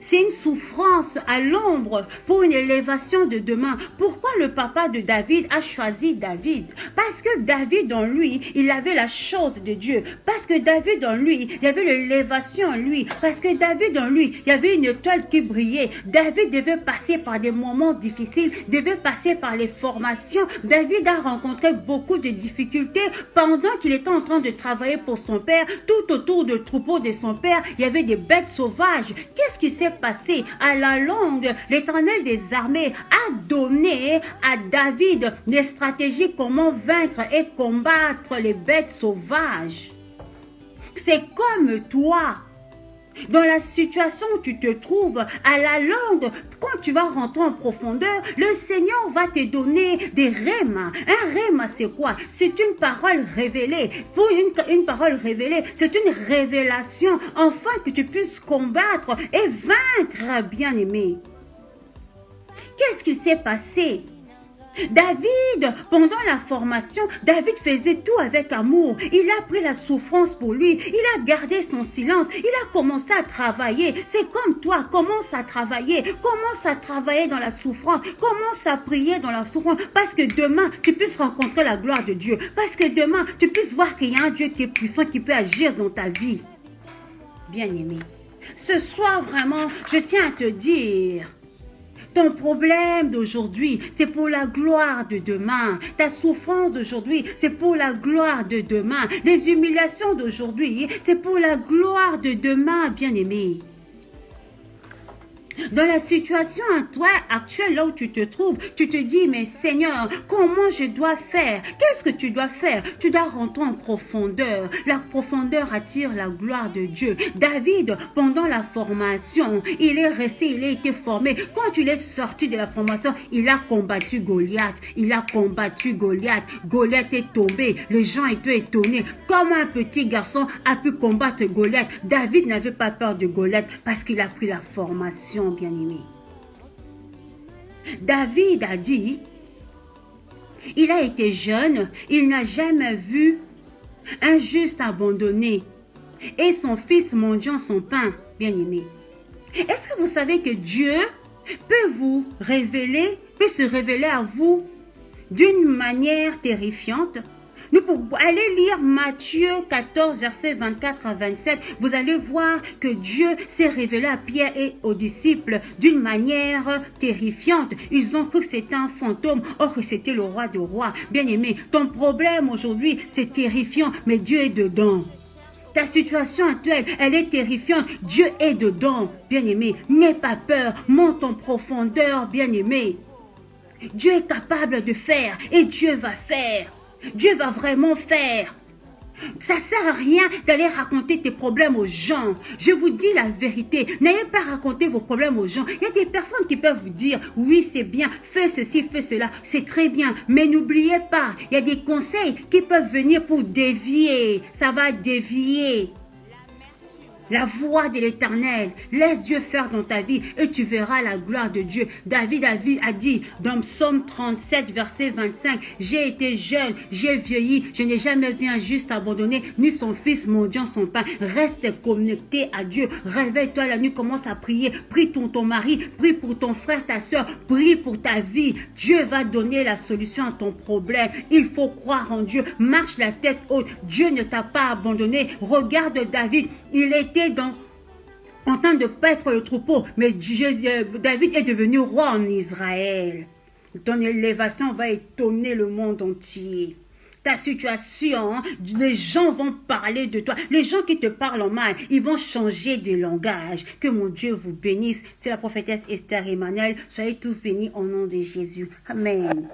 C'est une souffrance à l'ombre pour une élévation de demain. Pourquoi le papa de David a choisi David? Parce que David en lui, il avait la chose de Dieu. Parce que David en lui, il y avait l'élévation en lui. Parce que David en lui, il y avait une étoile qui brillait. David devait passer par des moments difficiles, devait passer par les formations. David a rencontré beaucoup de difficultés pendant qu'il était en train de travailler pour son père. Tout autour du troupeau de son père, il y avait des bêtes sauvages. Qu'est-ce qui s'est passé? À la longue, l'Éternel des armées a donné à David des stratégies comment vaincre et combattre les bêtes sauvages. C'est comme toi. Dans la situation où tu te trouves, à la longue, quand tu vas rentrer en profondeur, le Seigneur va te donner des rhémas. Un rhéma, c'est quoi? C'est une parole révélée. Pour une parole révélée, c'est une révélation, afin que tu puisses combattre et vaincre, bien-aimé. Qu'est-ce qui s'est passé? David, pendant la formation, David faisait tout avec amour. Il a pris la souffrance pour lui. Il a gardé son silence. Il a commencé à travailler. C'est comme toi, commence à travailler. Commence à travailler dans la souffrance. Commence à prier dans la souffrance. Parce que demain, tu puisses rencontrer la gloire de Dieu. Parce que demain, tu puisses voir qu'il y a un Dieu qui est puissant, qui peut agir dans ta vie. Bien-aimé, ce soir, vraiment, je tiens à te dire... Ton problème d'aujourd'hui, c'est pour la gloire de demain. Ta souffrance d'aujourd'hui, c'est pour la gloire de demain. Les humiliations d'aujourd'hui, c'est pour la gloire de demain, bien-aimé. Dans la situation actuelle, là où tu te trouves, tu te dis, mais Seigneur, comment je dois faire? Qu'est-ce que tu dois faire? Tu dois rentrer en profondeur. La profondeur attire la gloire de Dieu. David, pendant la formation, il est resté, il a été formé. Quand il est sorti de la formation, il a combattu Goliath. Il a combattu Goliath. Goliath est tombé. Les gens étaient étonnés. Comment un petit garçon a pu combattre Goliath? David n'avait pas peur de Goliath parce qu'il a pris la formation. Bien-aimé. David a dit, il a été jeune, il n'a jamais vu un juste abandonné et son fils mendiant son pain. Bien-aimé. Est-ce que vous savez que Dieu peut vous révéler, peut se révéler à vous d'une manière terrifiante? Nous pouvons aller lire Matthieu 14, versets 24 à 27. Vous allez voir que Dieu s'est révélé à Pierre et aux disciples d'une manière terrifiante. Ils ont cru que c'était un fantôme, or que c'était le roi des rois. Bien-aimé, ton problème aujourd'hui, c'est terrifiant, mais Dieu est dedans. Ta situation actuelle, elle est terrifiante. Dieu est dedans, bien-aimé. N'aie pas peur, monte en profondeur, bien-aimé. Dieu est capable de faire et Dieu va faire. Dieu va vraiment faire. Ça ne sert à rien d'aller raconter tes problèmes aux gens. Je vous dis la vérité. N'ayez pas raconté vos problèmes aux gens. Il y a des personnes qui peuvent vous dire, oui, c'est bien, fais ceci, fais cela. C'est très bien. Mais n'oubliez pas, il y a des conseils qui peuvent venir pour dévier. Ça va dévier la voix de l'Éternel. Laisse Dieu faire dans ta vie et tu verras la gloire de Dieu. David a dit dans Psaume 37, verset 25, « J'ai été jeune, j'ai vieilli, je n'ai jamais vu un juste abandonné, ni son fils mendiant son pain. » Reste connecté à Dieu. Réveille-toi la nuit, commence à prier. Prie pour ton mari, prie pour ton frère, ta soeur, prie pour ta vie. Dieu va donner la solution à ton problème. Il faut croire en Dieu. Marche la tête haute. Dieu ne t'a pas abandonné. Regarde David, il était en train de paître le troupeau, mais David est devenu roi en Israël. Ton élévation va étonner le monde entier. Ta situation, les gens vont parler de toi. Les gens qui te parlent en mal, ils vont changer de langage. Que mon Dieu vous bénisse. C'est la prophétesse Esther Emmanuel. Soyez tous bénis au nom de Jésus. Amen.